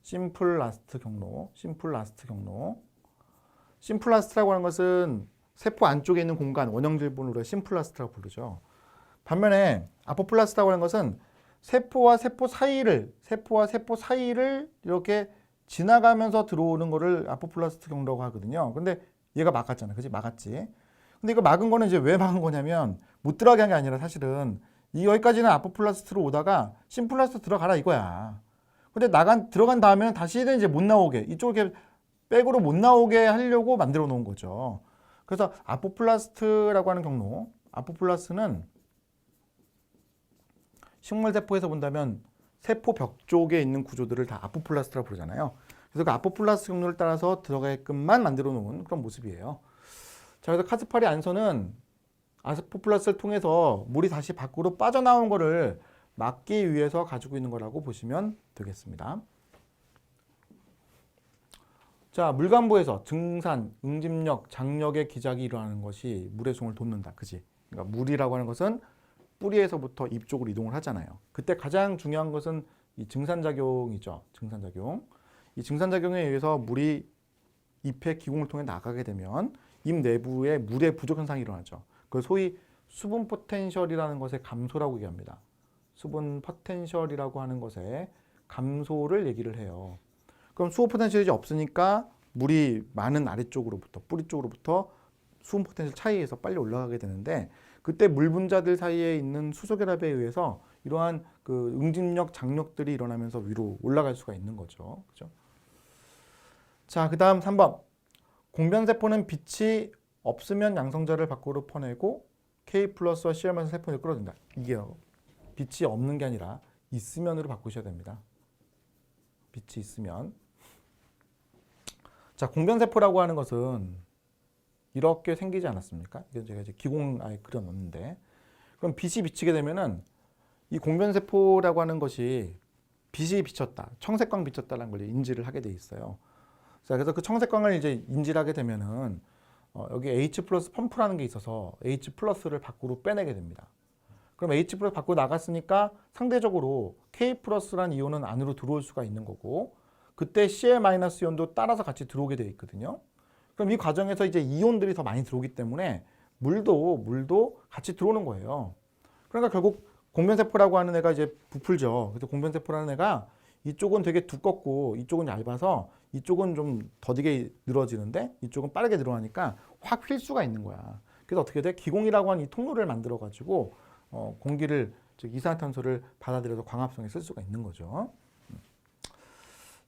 심플라스트 경로. 심플라스트라고 하는 것은 세포 안쪽에 있는 공간, 원형질본으로 심플라스트라고 부르죠. 반면에 아포플라스트라고 하는 것은 세포와 세포 사이를 이렇게 지나가면서 들어오는 거를 아포플라스트 경로라고 하거든요. 근데 얘가 막았잖아. 그지? 막았지. 근데 이거 막은 거는 이제 왜 막은 거냐면 못 들어가게 한 게 아니라 사실은 이 여기까지는 아포플라스트로 오다가 심플라스트 들어가라 이거야. 근데 들어간 다음에는 다시는 이제 못 나오게 이쪽에 백으로 못 나오게 하려고 만들어 놓은 거죠. 그래서 아포플라스트라고 하는 경로, 아포플라스트는 식물세포에서 본다면 세포 벽 쪽에 있는 구조들을 다 아포플라스트라고 부르잖아요. 그래서 그 아포플라스트 경로를 따라서 들어가게끔만 만들어 놓은 그런 모습이에요. 자, 그래서 카스파리 안선은 아포플라스트를 통해서 물이 다시 밖으로 빠져나온 거를 막기 위해서 가지고 있는 거라고 보시면 되겠습니다. 자, 물관부에서 증산, 응집력, 장력의 기작이 일어나는 것이 물의 송을 돋는다. 그지? 그러니까 물이라고 하는 것은 뿌리에서부터 잎 쪽으로 이동을 하잖아요. 그때 가장 중요한 것은 이 증산작용이죠. 증산작용. 이 증산작용에 의해서 물이 잎의 기공을 통해 나가게 되면 잎 내부에 물의 부족 현상이 일어나죠. 그걸 소위 수분 포텐셜이라는 것의 감소라고 얘기합니다. 수분 포텐셜이라고 하는 것의 감소를 얘기를 해요. 그럼 수분 포텐셜이 없으니까 물이 많은 아래쪽으로부터 뿌리 쪽으로부터 수분 포텐셜 차이에서 빨리 올라가게 되는데 그때 물 분자들 사이에 있는 수소 결합에 의해서 이러한 그 응집력, 장력들이 일어나면서 위로 올라갈 수가 있는 거죠. 그죠? 자, 그다음 3번. 공변세포는 빛이 없으면 양성자를 밖으로 퍼내고 K 플러스와 CR만서 세포를 끌어준다. 이게요. 빛이 없는 게 아니라 있으면으로 바꾸셔야 됩니다. 빛이 있으면. 자, 공변세포라고 하는 것은 이렇게 생기지 않았습니까? 이건 제가 이제 기공 아예 그려놨는데, 그럼 빛이 비치게 되면은 이 공변세포라고 하는 것이 빛이 비쳤다, 청색광 비쳤다는 걸 인지를 하게 돼 있어요. 자, 그래서 그 청색광을 이제 인지를 하게 되면은 여기 H 플러스 펌프라는 게 있어서 H 플러스를 밖으로 빼내게 됩니다. 그럼 H 플러스 밖으로 나갔으니까 상대적으로 K 플러스라는 이온은 안으로 들어올 수가 있는 거고, 그때 Cl 마이너스 이온도 따라서 같이 들어오게 되어 있거든요. 그럼 이 과정에서 이제 이온들이 더 많이 들어오기 때문에 물도 같이 들어오는 거예요. 그러니까 결국 공변세포라고 하는 애가 이제 부풀죠. 그래서 공변세포라는 애가 이쪽은 되게 두껍고 이쪽은 얇아서 이쪽은 좀 더디게 늘어지는데 이쪽은 빠르게 늘어나니까 확 휠 수가 있는 거야. 그래서 어떻게 돼? 기공이라고 하는 이 통로를 만들어 가지고 공기를, 즉 이산화탄소를 받아들여서 광합성에 쓸 수가 있는 거죠.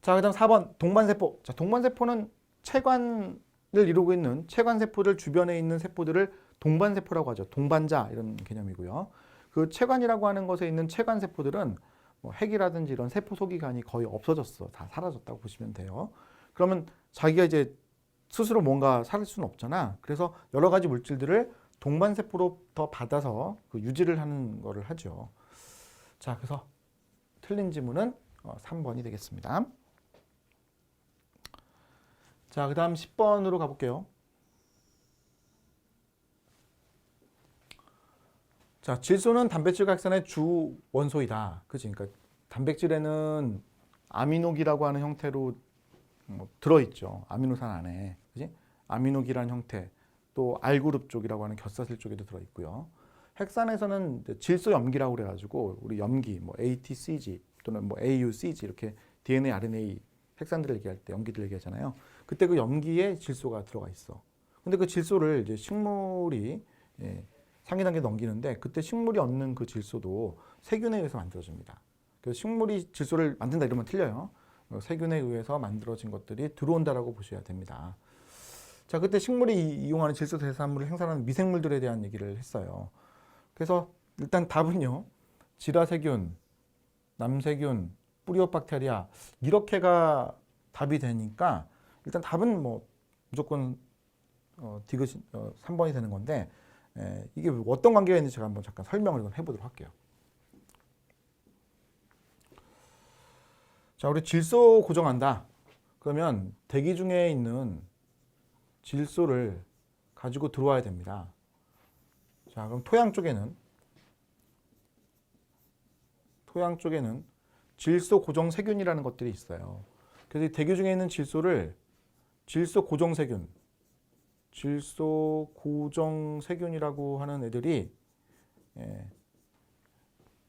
자, 그다음 4번 동반세포. 자, 동반세포는 체관을 이루고 있는 체관세포들 주변에 있는 세포들을 동반세포라고 하죠. 동반자 이런 개념이고요. 그 체관이라고 하는 것에 있는 체관세포들은 뭐 핵이라든지 이런 세포 소기관이 거의 없어졌어. 다 사라졌다고 보시면 돼요. 그러면 자기가 이제 스스로 뭔가 살 수는 없잖아. 그래서 여러 가지 물질들을 동반세포로 더 받아서 그 유지를 하는 거를 하죠. 자, 그래서 틀린 지문은 3번이 되겠습니다. 자, 그 다음 10번으로 가볼게요. 자, 질소는 단백질 각산의 주 원소이다. 그치? 그러니까 단백질에는 아미노기라고 하는 형태로 들어있죠. 아미노산 안에. 그치? 아미노기라는 형태. 또 R그룹 쪽이라고 하는 곁사슬 쪽에도 들어있고요. 핵산에서는 질소 염기라고 그래가지고 우리 염기, 뭐 ATCG 또는 뭐 AUCG 이렇게 DNA, RNA 핵산들을 얘기할 때 염기들 얘기하잖아요. 그때 그 염기에 질소가 들어가 있어. 근데 그 질소를 이제 식물이 상위 단계 넘기는데 그때 식물이 얻는 그 질소도 세균에 의해서 만들어집니다. 그래서 식물이 질소를 만든다 이러면 틀려요. 세균에 의해서 만들어진 것들이 들어온다라고 보셔야 됩니다. 자, 그때 식물이 이용하는 질소 대사물을 생산하는 미생물들에 대한 얘기를 했어요. 그래서 일단 답은요. 지라세균, 남세균, 뿌리오박테리아 이렇게가 답이 되니까 일단 답은 뭐 무조건 디귿 3번이 되는 건데 이게 어떤 관계가 있는지 제가 한번 잠깐 설명을 해보도록 할게요. 자, 우리 질소 고정한다. 그러면 대기 중에 있는 질소를 가지고 들어와야 됩니다. 자, 그럼 토양 쪽에는 질소 고정 세균이라는 것들이 있어요. 그래서 대기 중에 있는 질소를 질소 고정 세균이라고 하는 애들이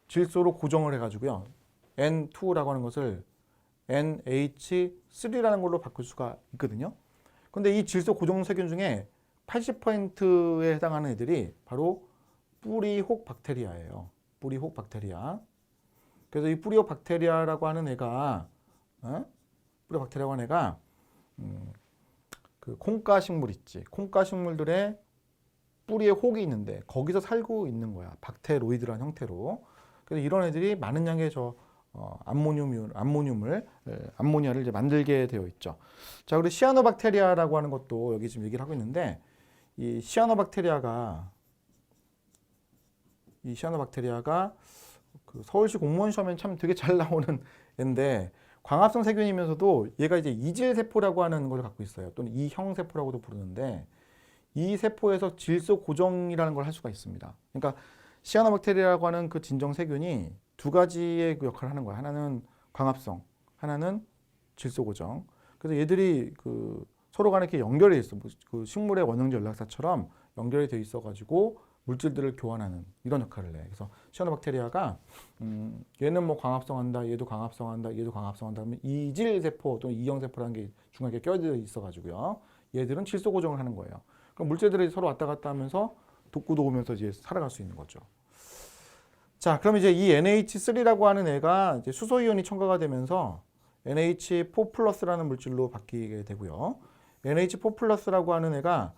질소로 고정을 해가지고요. N2라고 하는 것을 NH3라는 걸로 바꿀 수가 있거든요. 근데 이 질소 고정 세균 중에 80%에 해당하는 애들이 바로 뿌리혹 박테리아예요. 뿌리혹 박테리아. 그래서 이 뿌리혹 박테리아라고 하는 애가 뿌리혹 박테리아라고 하는 애가 그 콩가 식물 있지. 콩가 식물들의 뿌리에 혹이 있는데 거기서 살고 있는 거야. 박테로이드라는 형태로. 그래서 이런 애들이 많은 양의 암모니아를 이제 만들게 되어 있죠. 자, 그리고 시아노박테리아라고 하는 것도 여기 지금 얘기를 하고 있는데 이 시아노박테리아가 그 서울시 공무원 시험에 참 되게 잘 나오는 애인데 광합성 세균이면서도 얘가 이제 이질세포라고 하는 걸 갖고 있어요. 또는 이형세포라고도 부르는데 이 세포에서 질소 고정이라는 걸 할 수가 있습니다. 그러니까 시아노박테리아라고 하는 그 진정 세균이 두 가지의 그 역할을 하는 거야. 하나는 광합성, 하나는 질소 고정. 그래서 얘들이 그 서로 간에 이렇게 연결이 있어. 그 식물의 원형질 연락사처럼 연결이 돼 있어가지고 물질들을 교환하는 이런 역할을 해. 그래서 시아노박테리아가 얘는 뭐 광합성한다, 얘도 광합성한다, 얘도 광합성한다. 하면 이질세포 또는 이형세포라는 게 중간에 껴져 있어가지고요. 얘들은 질소 고정을 하는 거예요. 그럼 물질들이 서로 왔다 갔다 하면서 독구도 오면서 이제 살아갈 수 있는 거죠. 자, 그럼 이제 이 NH3라고 하는 애가 이제 수소이온이 첨가가 되면서 NH4+라는 물질로 바뀌게 되고요. NH4+라고 하는 애가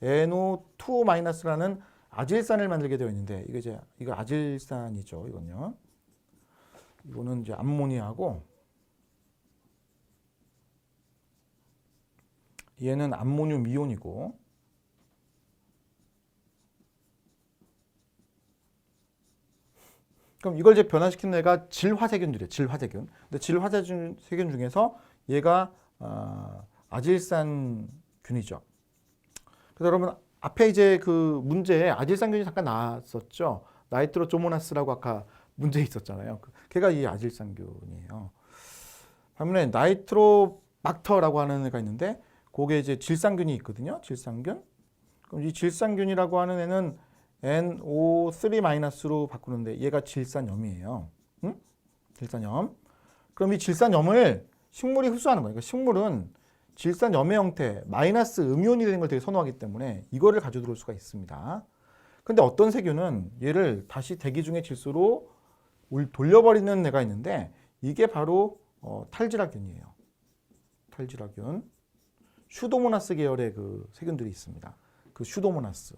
NO2-라는 아질산을 만들게 되어 있는데 이거 아질산이죠. 이건요. 이거는 이제 암모니아고 얘는 암모늄 이온이고 그럼 이걸 이제 변화시키는 애가 질화세균들이에요. 질화세균. 근데 질화세균 중에서 얘가 아질산균이죠. 그래서 여러분 앞에 이제 그 문제에 아질산균이 잠깐 나왔었죠. 나이트로조모나스라고 아까 문제 있었잖아요. 걔가 이 아질산균이에요. 반면에 나이트로박터라고 하는 애가 있는데 그게 이제 질산균이 있거든요. 질산균. 그럼 이 질산균이라고 하는 애는 NO3-로 바꾸는데 얘가 질산염이에요. 응? 질산염. 그럼 이 질산염을 식물이 흡수하는 거예요. 그러니까 식물은 질산염의 형태, 마이너스 음이온이 되는 걸 되게 선호하기 때문에 이거를 가져 들어올 수가 있습니다. 근데 어떤 세균은 얘를 다시 대기 중의 질소로 돌려버리는 애가 있는데 이게 바로 탈지라균이에요. 탈지라균. 슈도모나스 계열의 그 세균들이 있습니다. 그 슈도모나스.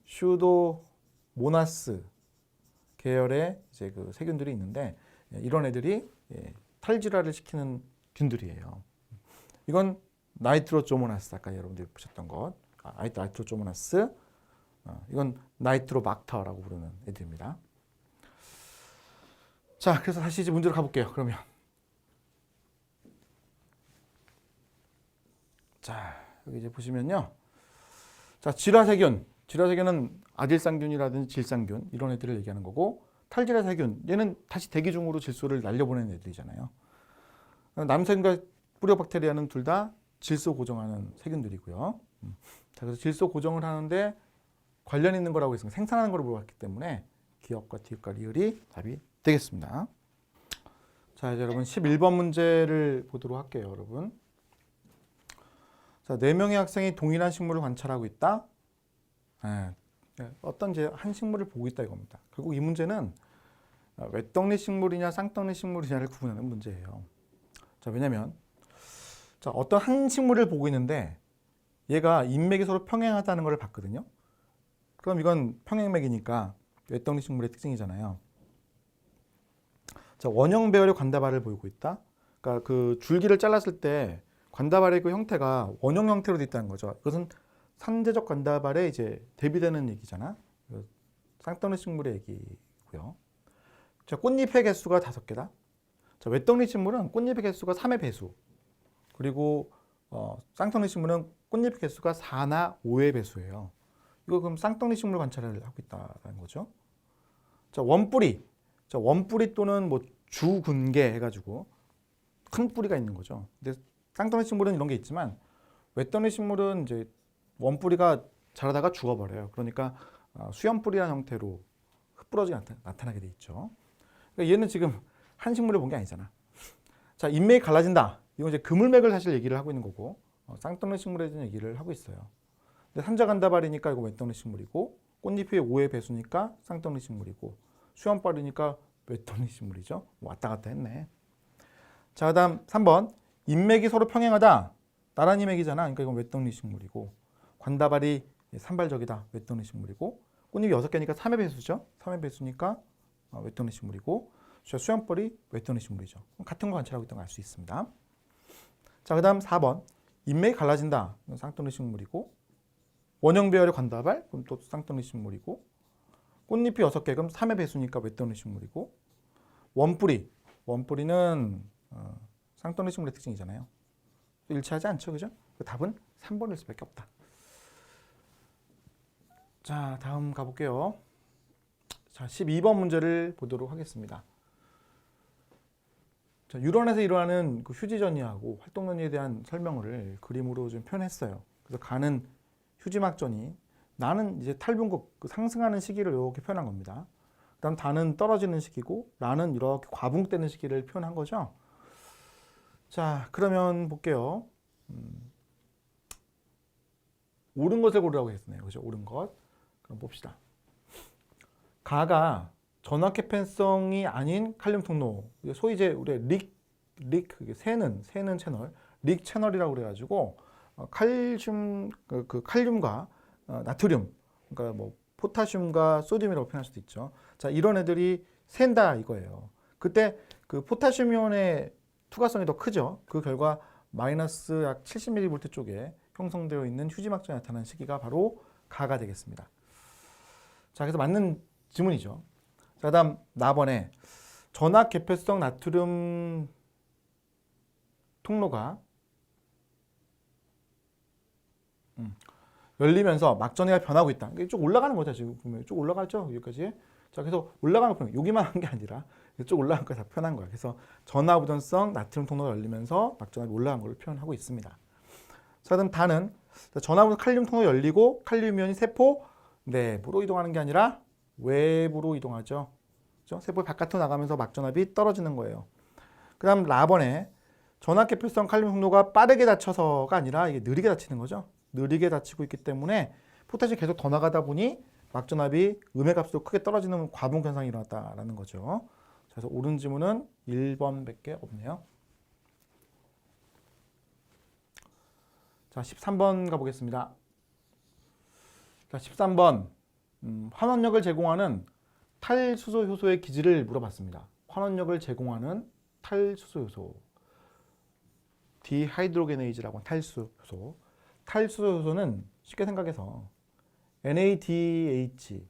슈도모나스 계열의 이제 그 세균들이 있는데 이런 애들이 탈질화를 시키는 균들이에요. 이건 나이트로조모나스 아까 여러분들이 보셨던 것. 나이트로조모나스. 이건 나이트로박터라고 부르는 애들입니다. 자, 그래서 다시 이제 문제로 가볼게요. 그러면 자, 여기 이제 보시면요. 자, 질화세균은 아질산균이라든지 질산균 이런 애들을 얘기하는 거고 탈질화세균 얘는 다시 대기 중으로 질소를 날려보내는 애들이잖아요. 남세균과 뿌리박테리아는 둘 다 질소 고정하는 세균들이고요. 자, 그래서 질소 고정을 하는데 관련 있는 거라고 했습니다. 생산하는 거를 물어봤기 때문에 기업과 디귿과 리을이 답이 되겠습니다. 자, 이제 여러분 11번 문제를 보도록 할게요, 여러분. 자, 4명의 학생이 동일한 식물을 관찰하고 있다. 어떤 한 식물을 보고 있다 이겁니다. 결국 이 문제는 외떡잎 식물이냐 쌍떡잎 식물이냐를 구분하는 문제예요. 자, 왜냐면 자, 어떤 한 식물을 보고 있는데 얘가 인맥이 서로 평행하다는 걸 봤거든요. 그럼 이건 평행맥이니까 외떡잎 식물의 특징이잖아요. 자, 원형 배열의 관다발을 보이고 있다. 그러니까 그 줄기를 잘랐을 때 관다발의 그 형태가 원형 형태로 되어 있다는 거죠. 그것은 산재적 관다발에 이제 대비되는 얘기잖아. 쌍떡잎 식물의 얘기고요. 자, 꽃잎의 개수가 5개다. 자, 외떡잎 식물은 꽃잎의 개수가 3의 배수. 그리고 쌍떡잎 식물은 꽃잎의 개수가 4나 5의 배수예요. 이거 그럼 쌍떡잎 식물 관찰을 하고 있다는 거죠. 자, 원뿌리. 자, 원뿌리 또는 뭐 주근개 해가지고 큰 뿌리가 있는 거죠. 근데 쌍떡잎 식물은 이런 게 있지만 외떡잎 식물은 이제 원뿌리가 자라다가 죽어버려요. 그러니까 수염뿌리라는 형태로 흩뿌러지게 나타나게 돼 있죠. 그러니까 얘는 지금 한 식물을 본 게 아니잖아. 자, 인맥이 갈라진다. 이건 이제 그물맥을 사실 얘기를 하고 있는 거고 쌍떡잎 식물에 대한 얘기를 하고 있어요. 근데 산자간다발이니까 이거 왼떡잎 식물이고, 꽃잎이 5의 배수니까 쌍떡잎 식물이고, 수염발이니까 왼떡잎 식물이죠. 왔다 갔다 했네. 자, 그다음 3번. 잎맥이 서로 평행하다. 나란히 맥이잖아. 그러니까 이건 왼떡잎 식물이고, 관다발이 산발적이다. 왼떡잎 식물이고, 꽃잎이 6개니까 3의 배수죠. 3의 배수니까 왼떡잎 식물이고, 수염벌이 왼떡잎 식물이죠. 같은 거 관찰하고 있다는 걸 알 수 있습니다. 자, 그 다음 4번. 잎맥이 갈라진다. 쌍떡잎 식물이고, 원형 배열의 관다발, 그럼 또 쌍떡잎 식물이고, 꽃잎이 6개, 그럼 3의 배수니까 왼떡잎 식물이고, 원뿌리는 쌍떡잎 식물의 특징이잖아요. 일치하지 않죠, 그죠? 답은 3번일 수밖에 없다. 자, 다음 가볼게요. 자, 12번 문제를 보도록 하겠습니다. 자, 유런에서 일어나는 그 휴지전이하고 활동전이에 대한 설명을 그림으로 좀 표현했어요. 그래서 가는 휴지막전이, 나는 이제 탈분국, 그 상승하는 시기를 이렇게 표현한 겁니다. 그다음 다는 떨어지는 시기고, 라는 이렇게 과분되는 시기를 표현한 거죠. 자, 그러면 볼게요. 옳은 것을 고르라고 했네요. 그죠? 옳은 것. 그럼 봅시다. 가가 전화캡펜성이 아닌 칼륨 통로, 소위 이제 우리 그게 새는 채널, 릭 채널이라고 그래가지고 칼륨과 나트륨, 그러니까 뭐 포타슘과 소듐이라고 표현할 수도 있죠. 자, 이런 애들이 샌다 이거예요. 그때 그 포타슘 이온의 투과성이 더 크죠. 그 결과 마이너스 약 70mV 쪽에 형성되어 있는 휴지막전이 나타나는 시기가 바로 가가 되겠습니다. 자, 그래서 맞는 지문이죠. 자, 그다음 나번에 전압 개폐성 나트륨 통로가 열리면서 막전해가 변하고 있다. 이게 쭉 올라가는 거죠. 지금 보면 쭉 올라가죠. 여기까지. 자, 그래서 올라가는 거 여기만 한 게 아니라 쭉 올라간 거 다 표현한 거야. 그래서 전압 우전성 나트륨 통로가 열리면서 막전압이 올라간 걸 표현하고 있습니다. 자, 그다음 다는 전압 우전 칼륨 통로 열리고 칼륨 이온이 세포 내부로 이동하는 게 아니라 외부로 이동하죠. 그렇죠? 세포 바깥으로 나가면서 막전압이 떨어지는 거예요. 그다음 라번에 전압 개폐성 칼륨 통로가 빠르게 닫혀서가 아니라 이게 느리게 닫히는 거죠. 느리게 닫히고 있기 때문에 포타슘이 계속 더 나가다 보니 막전압이 음의 값으로 크게 떨어지는 과분 현상이 일어났다라는 거죠. 그래서 옳은 지문은 1번밖에 없네요. 자, 13번 가보겠습니다. 자, 13번. 환원력을 제공하는 탈수소 효소의 기질을 물어봤습니다. 환원력을 제공하는 탈수소 효소. 디하이드로게네이즈라고 하는 탈수 효소. 탈수소 효소는 쉽게 생각해서 NADH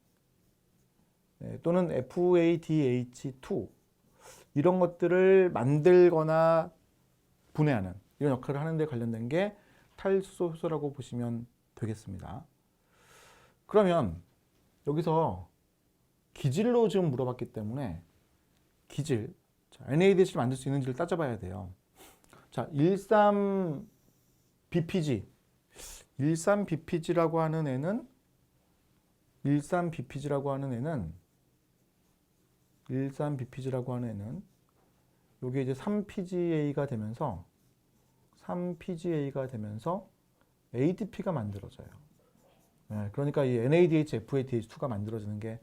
또는 FADH2 이런 것들을 만들거나 분해하는 이런 역할을 하는 데 관련된 게 탈수소 효소라고 보시면 되겠습니다. 그러면 여기서 기질로 지금 물어봤기 때문에 기질, NADH를 만들 수 있는지를 따져봐야 돼요. 자, 13BPG. 13BPG라고 하는 애는 요게 이제 3PGA가 되면서 ADP가 만들어져요. 네, 그러니까 이 NADH, FADH2가 만들어지는 게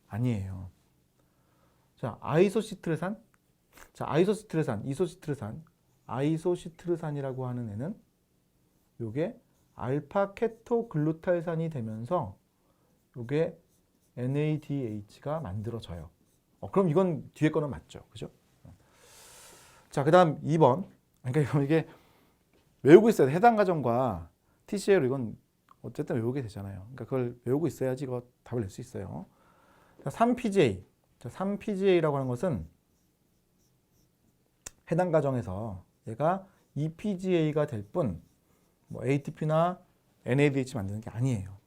아니에요. 자, 아이소시트르산. 자, 아이소시트르산이라고 하는 애는 요게 알파 케토글루탈산이 되면서 요게 NADH가 만들어져요. 그럼 이건 뒤에 거는 맞죠. 그죠? 자, 그 다음 2번. 그러니까 이게 외우고 있어야 돼. 해당 과정과 TCA로 이건 어쨌든 외우게 되잖아요. 그러니까 그걸 외우고 있어야지 이거 답을 낼 수 있어요. 자, 3PGA. 자, 3PGA라고 하는 것은 해당 과정에서 얘가 2PGA가 될 뿐 뭐 ATP나 NADH 만드는 게 아니에요.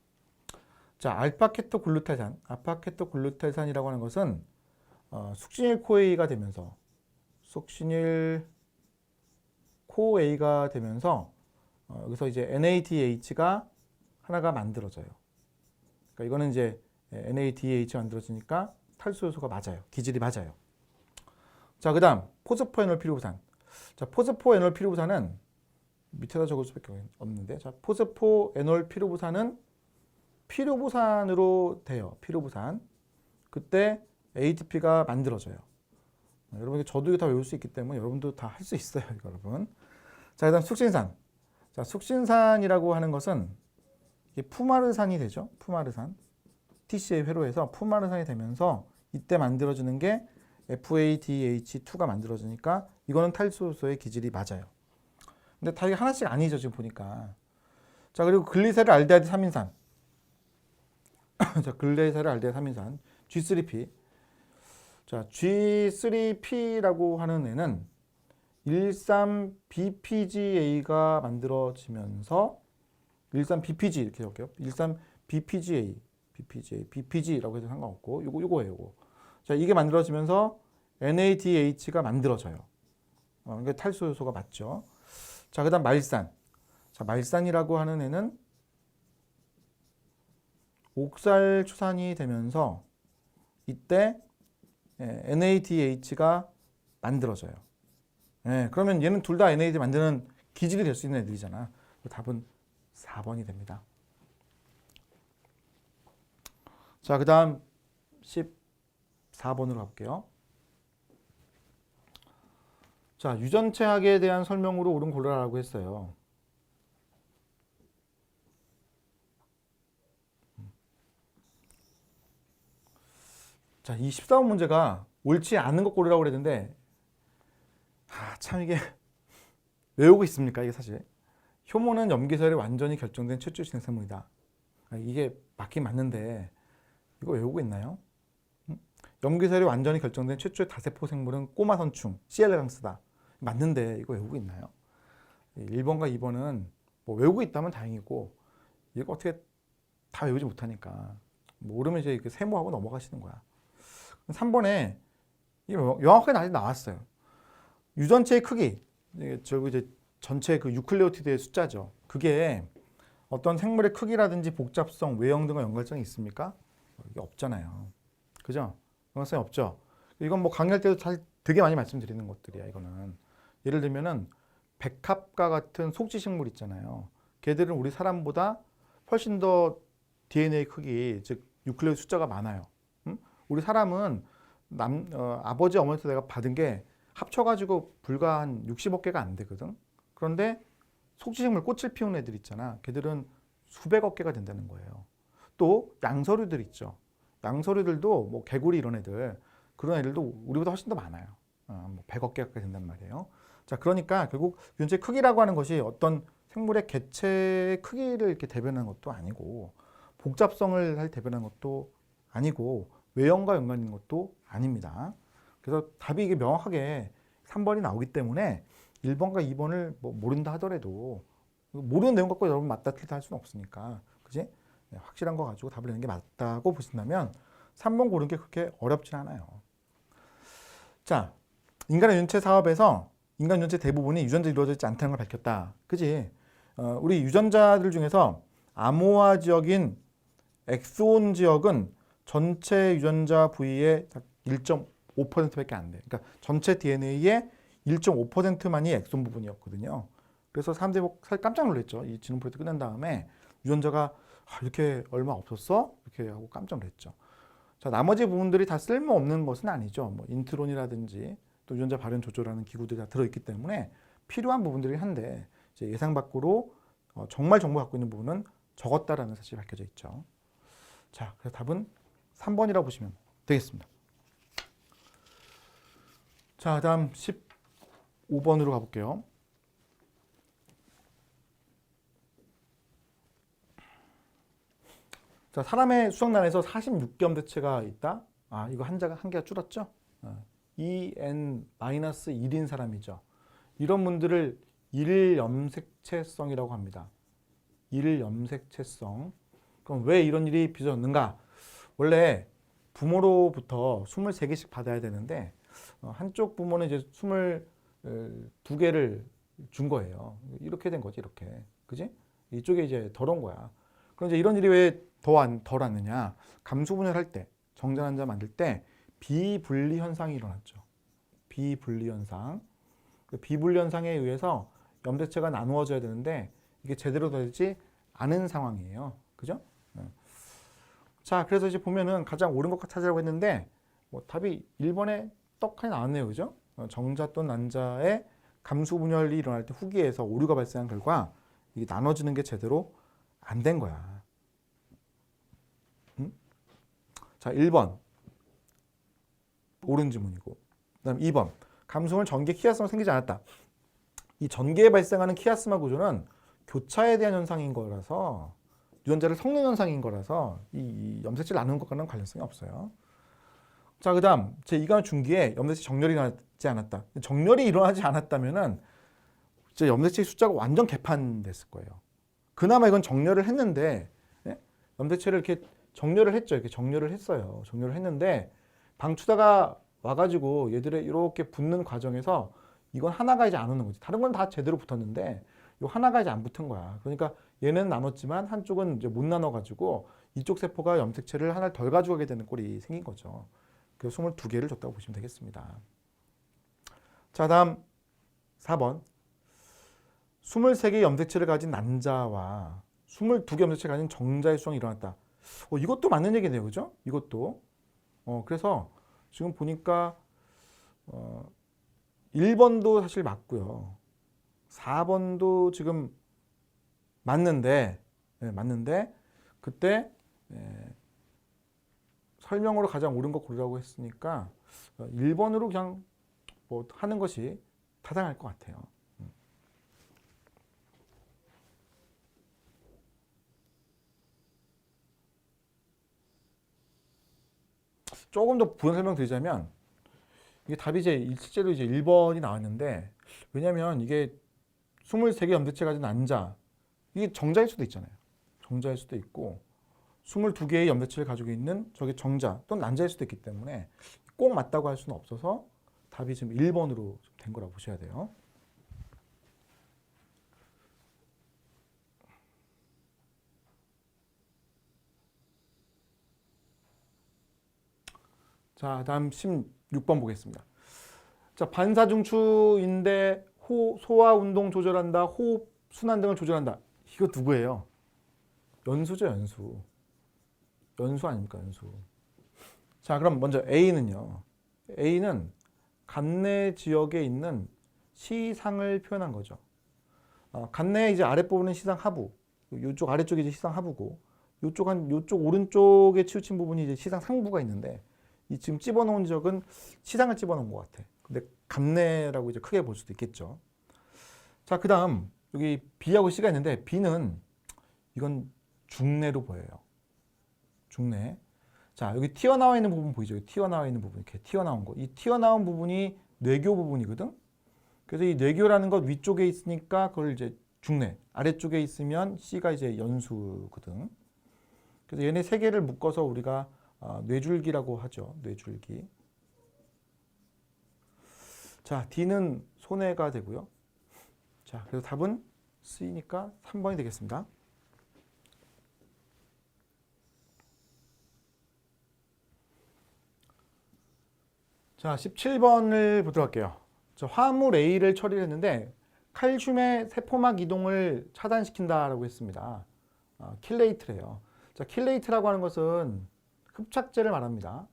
자, 알파케토글루탈산이라고 하는 것은 숙신일 코A가 되면서 여기서 이제 NADH가 하나가 만들어져요. 그러니까 이거는 이제 NADH 만들어지니까 탈수 요소가 맞아요. 기질이 맞아요. 자, 그다음 포스포에놀 피루부산. 자, 포스포에놀 피루부산은 밑에다 적을 수밖에 없는데, 자, 포스포에놀 피루부산은 피루부산으로 돼요. 피루부산. 그때 ATP가 만들어져요. 여러분, 저도 이거 다 외울 수 있기 때문에 여러분도 다 할 수 있어요, 이거 여러분. 자, 그다음 숙신산. 자, 숙신산이라고 하는 것은 이게 푸마르산이 되죠. 푸마르산. TCA 회로에서 푸마르산이 되면서 이때 만들어지는 게 FADH2가 만들어지니까 이거는 탈수소의 기질이 맞아요. 근데 다 이게 하나씩 아니죠, 지금 보니까. 자, 그리고 글리세르 알데하이드 3인산. 자, 글리세르 알데하이드 3인산. G3P. 자, G3P라고 하는 애는 13BPGA가 만들어지면서 13BPG 이렇게 적게요. 13BPGA, BPG라고 해도 상관없고 요거예요, 요거. 자, 이게 만들어지면서 NADH가 만들어져요. 이게 탈수 요소가 맞죠. 자, 그다음 말산. 자, 말산이라고 하는 애는 옥살 추산이 되면서 이때 NADH가 만들어져요. 그러면 얘는 둘 다 NAD 만드는 기질이 될 수 있는 애들이잖아. 답은 4번이 됩니다. 자, 그 다음 14번으로 가볼게요. 자, 유전체학에 대한 설명으로 옳은 고르라고 했어요. 자, 이 14번 문제가 옳지 않은 것 고르라고 그랬는데, 참 이게 외우고 있습니까? 이게 사실. 효모는 염기설이 완전히 결정된 최초 진생생물이다. 이게 맞긴 맞는데 이거 외우고 있나요? 염기설이 완전히 결정된 최초의 다세포 생물은 꼬마선충, C엘레강스다. 맞는데 이거 외우고 있나요? 1번과 2번은 뭐 외우고 있다면 다행이고 이거 어떻게 다 외우지 못하니까 모르면 이제 세모하고 넘어가시는 거야. 3번에 명확하게 나왔어요. 유전체의 크기, 저기 이제 전체 그 유클레오티드의 숫자죠. 그게 어떤 생물의 크기라든지 복잡성, 외형 등과 연관성이 있습니까? 이게 없잖아요. 그죠? 연관성이 없죠. 이건 뭐 강의할 때도 되게 많이 말씀드리는 것들이야, 이거는. 예를 들면은 백합과 같은 속지식물 있잖아요. 걔들은 우리 사람보다 훨씬 더 DNA 크기, 즉 유클레오티드 숫자가 많아요. 우리 사람은 아버지, 어머니한테 내가 받은 게 합쳐가지고 불과 한 60억 개가 안 되거든. 그런데 속지식물 꽃을 피우는 애들 있잖아. 걔들은 수백억 개가 된다는 거예요. 또 양서류들 있죠. 양서류들도 뭐 개구리 이런 애들, 그런 애들도 우리보다 훨씬 더 많아요. 뭐 100억 개가 된단 말이에요. 자, 그러니까 결국 유전체 크기라고 하는 것이 어떤 생물의 개체의 크기를 이렇게 대변하는 것도 아니고 복잡성을 대변하는 것도 아니고 외형과 연관 있는 것도 아닙니다. 그래서 답이 이게 명확하게 3번이 나오기 때문에 1번과 2번을 뭐 모른다 하더라도 모르는 내용 갖고 여러분 맞다 틀리다 할 수는 없으니까, 그지? 확실한 거 가지고 답을 내는 게 맞다고 보신다면 3번 고르는 게 그렇게 어렵진 않아요. 자, 인간의 유전체 사업에서 인간 유전체 대부분이 유전자로 이루어져 있지 않다는 걸 밝혔다. 그지? 우리 유전자들 중에서 아모아 지역인 엑소온 지역은 전체 유전자 부위의 1.5%밖에 안 돼. 그러니까 전체 DNA의 1.5%만이 엑손 부분이었거든요. 그래서 사람들이 사실 깜짝 놀랐죠. 이 지능 프로젝트 끝난 다음에 유전자가 이렇게 얼마 없었어? 이렇게 하고 깜짝 놀랐죠. 자, 나머지 부분들이 다 쓸모없는 것은 아니죠. 뭐 인트론이라든지 또 유전자 발현 조절하는 기구들이 다 들어있기 때문에 필요한 부분들이 한데 이제 예상 밖으로 정말 정보 갖고 있는 부분은 적었다라는 사실이 밝혀져 있죠. 자, 그래서 답은 3번이라고 보시면 되겠습니다. 자, 다음 15번으로 가볼게요. 자, 사람의 수정란에서 46겸대체가 있다. 이거 한 개가 줄었죠? EN-1인 사람이죠. 이런 분들을 일염색체성이라고 합니다. 일염색체성. 그럼 왜 이런 일이 빚어졌는가? 원래 부모로부터 23개씩 받아야 되는데 한쪽 부모는 이제 22개를 준 거예요. 이렇게 된 거지, 이렇게. 그지? 이쪽에 이제 덜 온 거야. 그럼 이제 이런 일이 왜 덜 왔느냐? 감수분열 할 때, 정전환자 만들 때 비분리 현상이 일어났죠. 비분리 현상. 그 비분리 현상에 의해서 염색체가 나누어져야 되는데 이게 제대로 되지 않은 상황이에요. 그죠? 자, 그래서 이제 보면은 가장 옳은 것 찾으라고 했는데 뭐 답이 1번에 떡하니 나왔네요. 그죠? 정자 또는 난자의 감수 분열이 일어날 때 후기에서 오류가 발생한 결과 이게 나눠지는 게 제대로 안 된 거야. 자, 1번 옳은 지문이고, 그다음 2번 감수물 전개 키아스마 생기지 않았다. 이 전개에 발생하는 키아스마 구조는 교차에 대한 현상인 거라서, 유전자를 섞는 현상인 거라서 이 염색체를 나누는 것과는 관련성이 없어요. 자, 그다음 제2관 중기에 염색체 정렬이 일어나지 않았다. 정렬이 일어나지 않았다면은 이제 염색체 숫자가 완전 개판됐을 거예요. 그나마 이건 정렬을 했는데, 예? 염색체를 이렇게 정렬을 했죠. 이렇게 정렬을 했어요. 정렬을 했는데 방추다가 와가지고 얘들의 이렇게 붙는 과정에서 이건 하나가 이제 안 오는 거지. 다른 건 다 제대로 붙었는데 이 하나가 이제 안 붙은 거야. 그러니까 얘는 나눴지만 한쪽은 이제 못 나눠가지고 이쪽 세포가 염색체를 하나를 덜 가져가게 되는 꼴이 생긴 거죠. 그래서 22개를 줬다고 보시면 되겠습니다. 자, 다음 4번. 23개의 염색체를 가진 난자와 22개 염색체를 가진 정자의 수정이 일어났다. 이것도 맞는 얘기네요. 그죠? 이것도. 그래서 지금 보니까 1번도 사실 맞고요. 4번도 지금 맞는데, 맞는데 그때 설명으로 가장 옳은 거 고르라고 했으니까 1번으로 그냥 뭐 하는 것이 타당할 것 같아요. 조금 더 부연 설명드리자면 이게 답이 이제 실제로 이제 1번이 나왔는데, 왜냐면 이게 23개 염색체 가진 난자, 이게 정자일 수도 있잖아요. 정자일 수도 있고 22개의 염색체를 가지고 있는 저게 정자 또는 난자일 수도 있기 때문에 꼭 맞다고 할 수는 없어서 답이 지금 1번으로 된 거라고 보셔야 돼요. 자, 다음 16번 보겠습니다. 자, 반사중추인데 소화 운동 조절한다, 호흡, 순환 등을 조절한다. 이거 누구예요? 연수죠, 연수. 연수 아닙니까, 연수. 자, 그럼 먼저 A는요. A는 간내 지역에 있는 시상을 표현한 거죠. 간내의 이제 아랫부분은 시상 하부, 이쪽 아래쪽이 이제 시상 하부고, 요쪽 오른쪽에 치우친 부분이 이제 시상 상부가 있는데, 이 지금 집어넣은 지역은 시상을 집어넣은 것 같아. 근데 간내라고 이제 크게 볼 수도 있겠죠. 자, 그 다음 여기 B하고 C가 있는데 B는 이건 중내로 보여요. 중내. 자, 여기 튀어나와 있는 부분 보이죠? 여기 튀어나와 있는 부분, 이렇게 튀어나온 거. 이 튀어나온 부분이 뇌교 부분이거든. 그래서 이 뇌교라는 것 위쪽에 있으니까 그걸 이제 중내, 아래쪽에 있으면 C가 이제 연수거든. 그래서 얘네 세 개를 묶어서 우리가 뇌줄기라고 하죠. 뇌줄기. 자, D는 손해가 되고요. 자, 그래서 답은 C니까 3번이 되겠습니다. 자, 17번을 보도록 할게요. 자, 화합물 A를 처리를 했는데 칼슘의 세포막 이동을 차단시킨다라고 했습니다. 킬레이트래요. 자, 킬레이트라고 하는 것은 흡착제를 말합니다.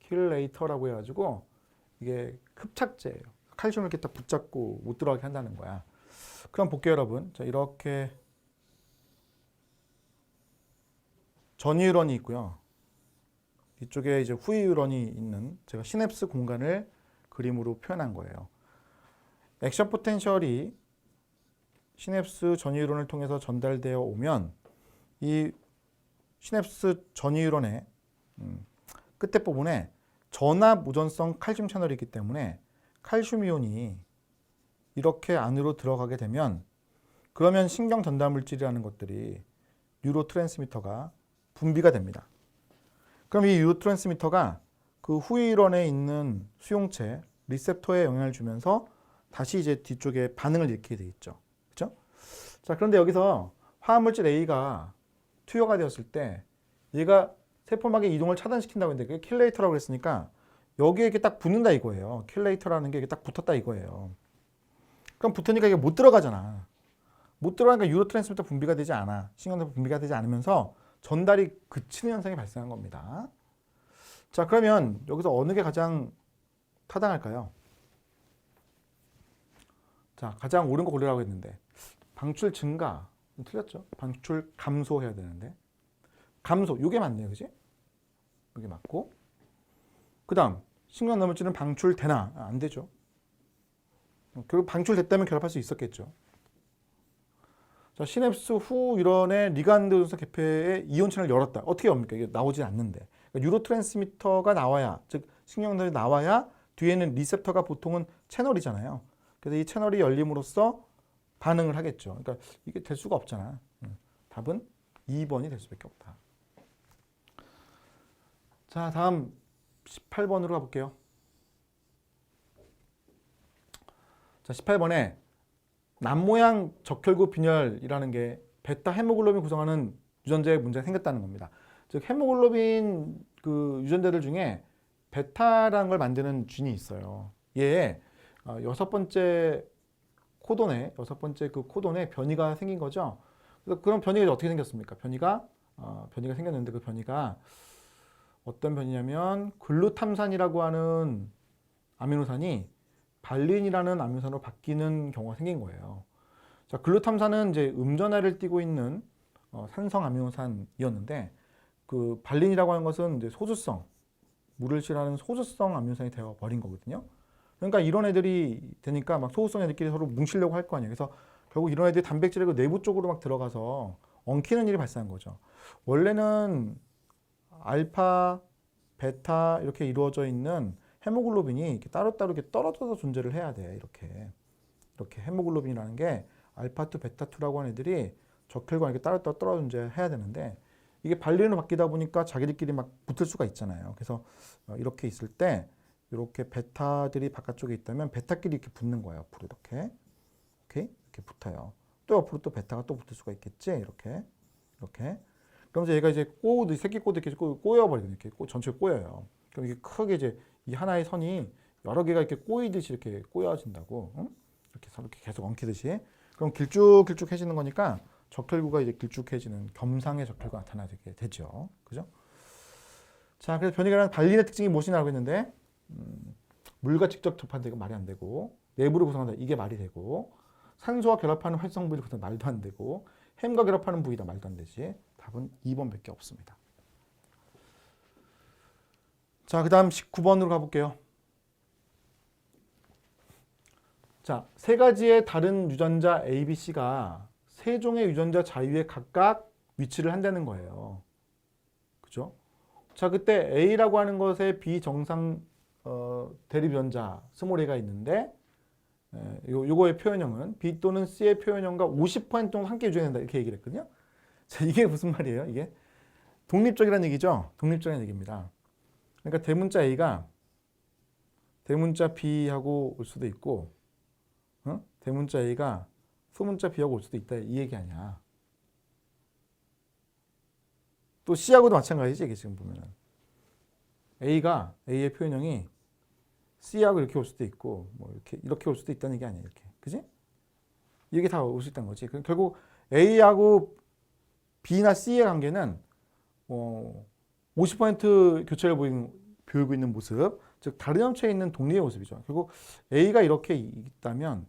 킬레이터라고 해가지고 이게 흡착제예요. 칼슘을 이렇게 딱 붙잡고 못 들어가게 한다는 거야. 그럼 볼게요, 여러분. 자, 이렇게 전이유런이 있고요. 이쪽에 이제 후이유런이 있는 제가 시냅스 공간을 그림으로 표현한 거예요. 액션 포텐셜이 시냅스 전이유런을 통해서 전달되어 오면 이 시냅스 전이유런의 끝에 부분에 전압 무전성 칼슘 채널이 있기 때문에 칼슘 이온이 이렇게 안으로 들어가게 되면 그러면 신경 전달 물질이라는 것들이 뉴로트랜스미터가 분비가 됩니다. 그럼 이 뉴로트랜스미터가 그 후이런에 있는 수용체 리셉터에 영향을 주면서 다시 이제 뒤쪽에 반응을 일으키게 돼 있죠. 그렇죠? 자, 그런데 여기서 화합물질 A가 투여가 되었을 때 얘가 세포막의 이동을 차단시킨다고 했는데 그게 킬레이터라고 했으니까 여기에 이렇게 딱 붙는다 이거예요. 킬레이터라는 게 이게 딱 붙었다 이거예요. 그럼 붙으니까 이게 못 들어가잖아. 못 들어가니까 유로트랜스미터 분비가 되지 않아. 신경도 분비가 되지 않으면서 전달이 그치는 현상이 발생한 겁니다. 자, 그러면 여기서 어느 게 가장 타당할까요? 자, 가장 옳은 거 고르라고 했는데 방출 증가 틀렸죠? 방출 감소해야 되는데 감소, 이게 맞네요, 그지? 이게 맞고 그 다음 신경 넘어지는 방출되나? 안 되죠. 결국 방출됐다면 결합할 수 있었겠죠. 자, 시냅스 후 유런의 리간드 분석 개폐의 이온 채널을 열었다. 어떻게 엽니까? 이게 나오지 않는데. 그러니까 유로트랜스미터가 나와야, 즉 신경들이 나와야 뒤에는 리셉터가 보통은 채널이잖아요. 그래서 이 채널이 열림으로써 반응을 하겠죠. 그러니까 이게 될 수가 없잖아. 답은 2번이 될 수밖에 없다. 자, 다음 18번으로 가볼게요. 자, 18번에 남모양 적혈구 빈혈이라는 게 베타 헤모글로빈 구성하는 유전자에 문제가 생겼다는 겁니다. 즉 헤모글로빈 그 유전자들 중에 베타라는 걸 만드는 쥔이 있어요. 얘에 여섯 번째 그 코돈에 변이가 생긴 거죠. 그래서 그런 변이가 어떻게 생겼습니까? 변이가 생겼는데 그 변이가 어떤 변이냐면 글루탐산이라고 하는 아미노산이 발린이라는 아미노산으로 바뀌는 경우가 생긴 거예요. 자, 글루탐산은 이제 음전하를 띠고 있는 산성 아미노산이었는데 그 발린이라고 하는 것은 이제 소수성, 물을 싫어하는 소수성 아미노산이 되어 버린 거거든요. 그러니까 이런 애들이 되니까 막 소수성 애들끼리 서로 뭉치려고 할 거 아니에요. 그래서 결국 이런 애들이 단백질의 그 내부 쪽으로 막 들어가서 엉키는 일이 발생한 거죠. 원래는 알파, 베타 이렇게 이루어져 있는 헤모글로빈이 이렇게 따로따로 이렇게 떨어져서 존재를 해야 돼. 이렇게 헤모글로빈이라는 게 알파2, 베타2라고 하는 애들이 적혈과 이렇게 따로따로 떨어져 존재해야 되는데 이게 발린으로 바뀌다 보니까 자기들끼리 막 붙을 수가 있잖아요. 그래서 이렇게 있을 때 이렇게 베타들이 바깥쪽에 있다면 베타끼리 이렇게 붙는 거예요. 앞으로 이렇게 붙어요. 또 옆으로 또 베타가 또 붙을 수가 있겠지. 이렇게. 그러면서 얘가 이제 새끼 꼬도 이렇게 꼬여버리거든요. 이렇게 전체가 꼬여요. 그럼 이게 크게 이제 이 하나의 선이 여러 개가 이렇게 꼬이듯이 이렇게 꼬여진다고. 응? 이렇게 서로 이렇게 계속 엉키듯이. 그럼 길쭉길쭉해지는 거니까 적혈구가 이제 길쭉해지는 겸상의 적혈구가 나타나게 되죠. 그죠? 자, 그래서 변이가 발린의 특징이 무엇이냐고 했는데, 물과 직접 접한다 이거 말이 안 되고, 내부를 구성한다 이게 말이 되고, 산소와 결합하는 활성 부위를 구성한다 말도 안 되고, 햄과 결합하는 부위다 말도 안 되지. 답은 2번밖에 없습니다. 자, 그 다음 19번으로 가볼게요. 자, 세 가지의 다른 유전자 A, B, C가 세 종의 유전자 자유에 각각 위치를 한다는 거예요. 그죠? 자, 그때 A라고 하는 것에 비정상 대립 유전자 스몰 a가 있는데 요거의 표현형은 B 또는 C의 표현형과 50% 정도 함께 유전된다 이렇게 얘기를 했거든요. 자, 이게 무슨 말이에요? 이게 독립적이라는 얘기죠. 독립적인 얘기입니다. 그러니까 대문자 A가 대문자 B하고 올 수도 있고 대문자 A가 소문자 B하고 올 수도 있다 이 얘기 아니야. 또 C하고도 마찬가지지 이게 지금 보면은 A의 표현형이 C하고 이렇게 올 수도 있고 뭐 이렇게 올 수도 있다는 게 아니야. 이렇게. 그지? 이게 다 올 수 있다는 거지. 결국 A하고 B나 C의 관계는 50% 교차를 보이고 있는 모습, 즉 다른 형체에 있는 독립의 모습이죠. 결국 A가 이렇게 있다면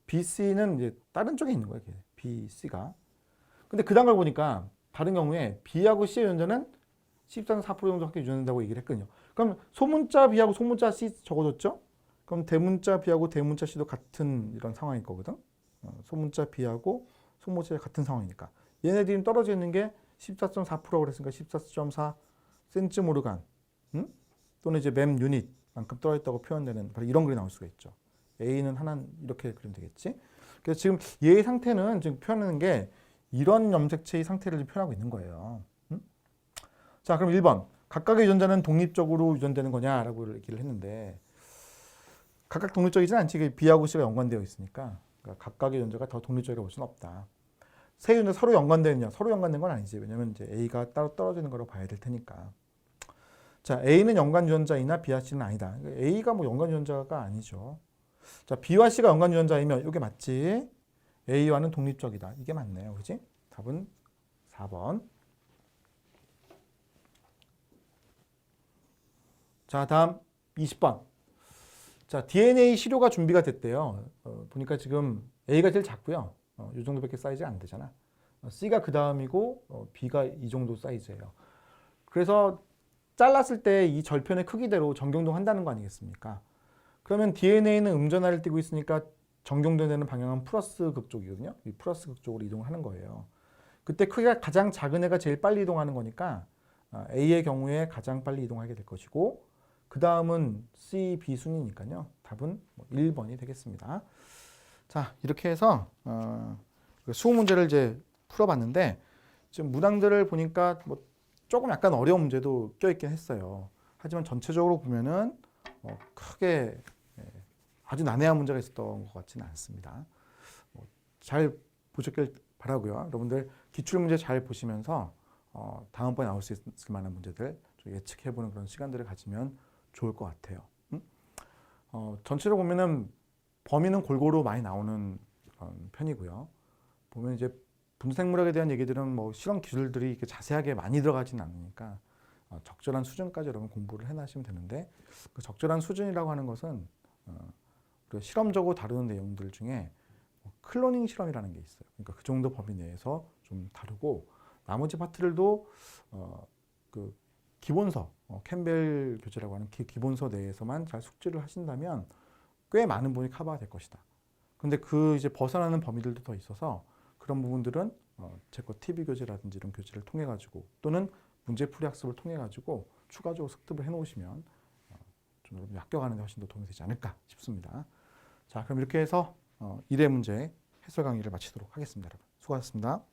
B, C는 이제 다른 쪽에 있는 거예요. B, C가. 근데 그 다음을 보니까 다른 경우에 B하고 C의 유전자는 14.4% 정도 함께 유전된다고 얘기를 했거든요. 그럼 소문자 B하고 소문자 C 적어줬죠? 그럼 대문자 B하고 대문자 C도 같은 이런 상황일 거거든. 소문자 B하고 소문자 C 같은 상황이니까. 얘네들이 떨어져 있는 게 14.4%라고 그랬으니까 14.4 센티모르간 또는 이제 맴 유닛만큼 떨어져 있다고 표현되는 바로 이런 글이 나올 수가 있죠. A는 하나 이렇게 그리면 되겠지. 그래서 지금 얘의 상태는 지금 표현하는 게 이런 염색체의 상태를 표현하고 있는 거예요. 자, 그럼 1번. 각각의 유전자는 독립적으로 유전되는 거냐라고 얘기를 했는데 각각 독립적이지는 않지. B하고 C가 연관되어 있으니까 그러니까 각각의 유전자가 더 독립적이라고 볼 수는 없다. 세 유전자 서로 연관되느냐? 서로 연관된 건 아니지. 왜냐면 이제 A가 따로 떨어지는 거라고 봐야 될 테니까. 자, A는 연관유전자이나 B와 C는 아니다. A가 뭐 연관유전자가 아니죠. 자, B와 C가 연관유전자이면 이게 맞지? A와는 독립적이다. 이게 맞네요. 그지? 답은 4번. 자, 다음 20번. 자, DNA 시료가 준비가 됐대요. 보니까 지금 A가 제일 작고요. 이 정도밖에 사이즈가 안 되잖아. C가 그 다음이고 B가 이 정도 사이즈예요. 그래서 잘랐을 때 이 절편의 크기대로 정경동 한다는 거 아니겠습니까? 그러면 DNA는 음전하를 띠고 있으니까 정경동되는 방향은 플러스 극쪽이거든요. 이 플러스 극쪽으로 이동하는 거예요. 그때 크기가 가장 작은 애가 제일 빨리 이동하는 거니까 A의 경우에 가장 빨리 이동하게 될 것이고 그 다음은 C, B 순이니까요. 답은 1번이 되겠습니다. 자, 이렇게 해서 수호 문제를 이제 풀어봤는데 지금 문항들을 보니까 뭐 조금 약간 어려운 문제도 껴있긴 했어요. 하지만 전체적으로 보면은 크게 아주 난해한 문제가 있었던 것 같지는 않습니다. 잘 보셨길 바라고요. 여러분들 기출문제 잘 보시면서 다음번에 나올 수 있을 만한 문제들 좀 예측해보는 그런 시간들을 가지면 좋을 것 같아요. 전체로 보면은 범위는 골고루 많이 나오는 편이고요. 보면 이제 분생물학에 대한 얘기들은 뭐 실험 기술들이 이렇게 자세하게 많이 들어가지는 않으니까 적절한 수준까지 여러분 공부를 해나시면 되는데 그 적절한 수준이라고 하는 것은 우리가 실험적으로 다루는 내용들 중에 클로닝 실험이라는 게 있어요. 그러니까 그 정도 범위 내에서 좀 다루고 나머지 파트들도 그 기본서, 캠벨 교재라고 하는 기본서 내에서만 잘 숙지를 하신다면 꽤 많은 부분이 커버가 될 것이다. 근데 그 이제 벗어나는 범위들도 더 있어서 그런 부분들은 제 거 TV 교재라든지 이런 교재를 통해 가지고 또는 문제풀이 학습을 통해 가지고 추가적으로 습득을 해 놓으시면 좀 여러분 합격하는 데 훨씬 더 도움이 되지 않을까 싶습니다. 자, 그럼 이렇게 해서 1회 문제 해설 강의를 마치도록 하겠습니다. 여러분 수고하셨습니다.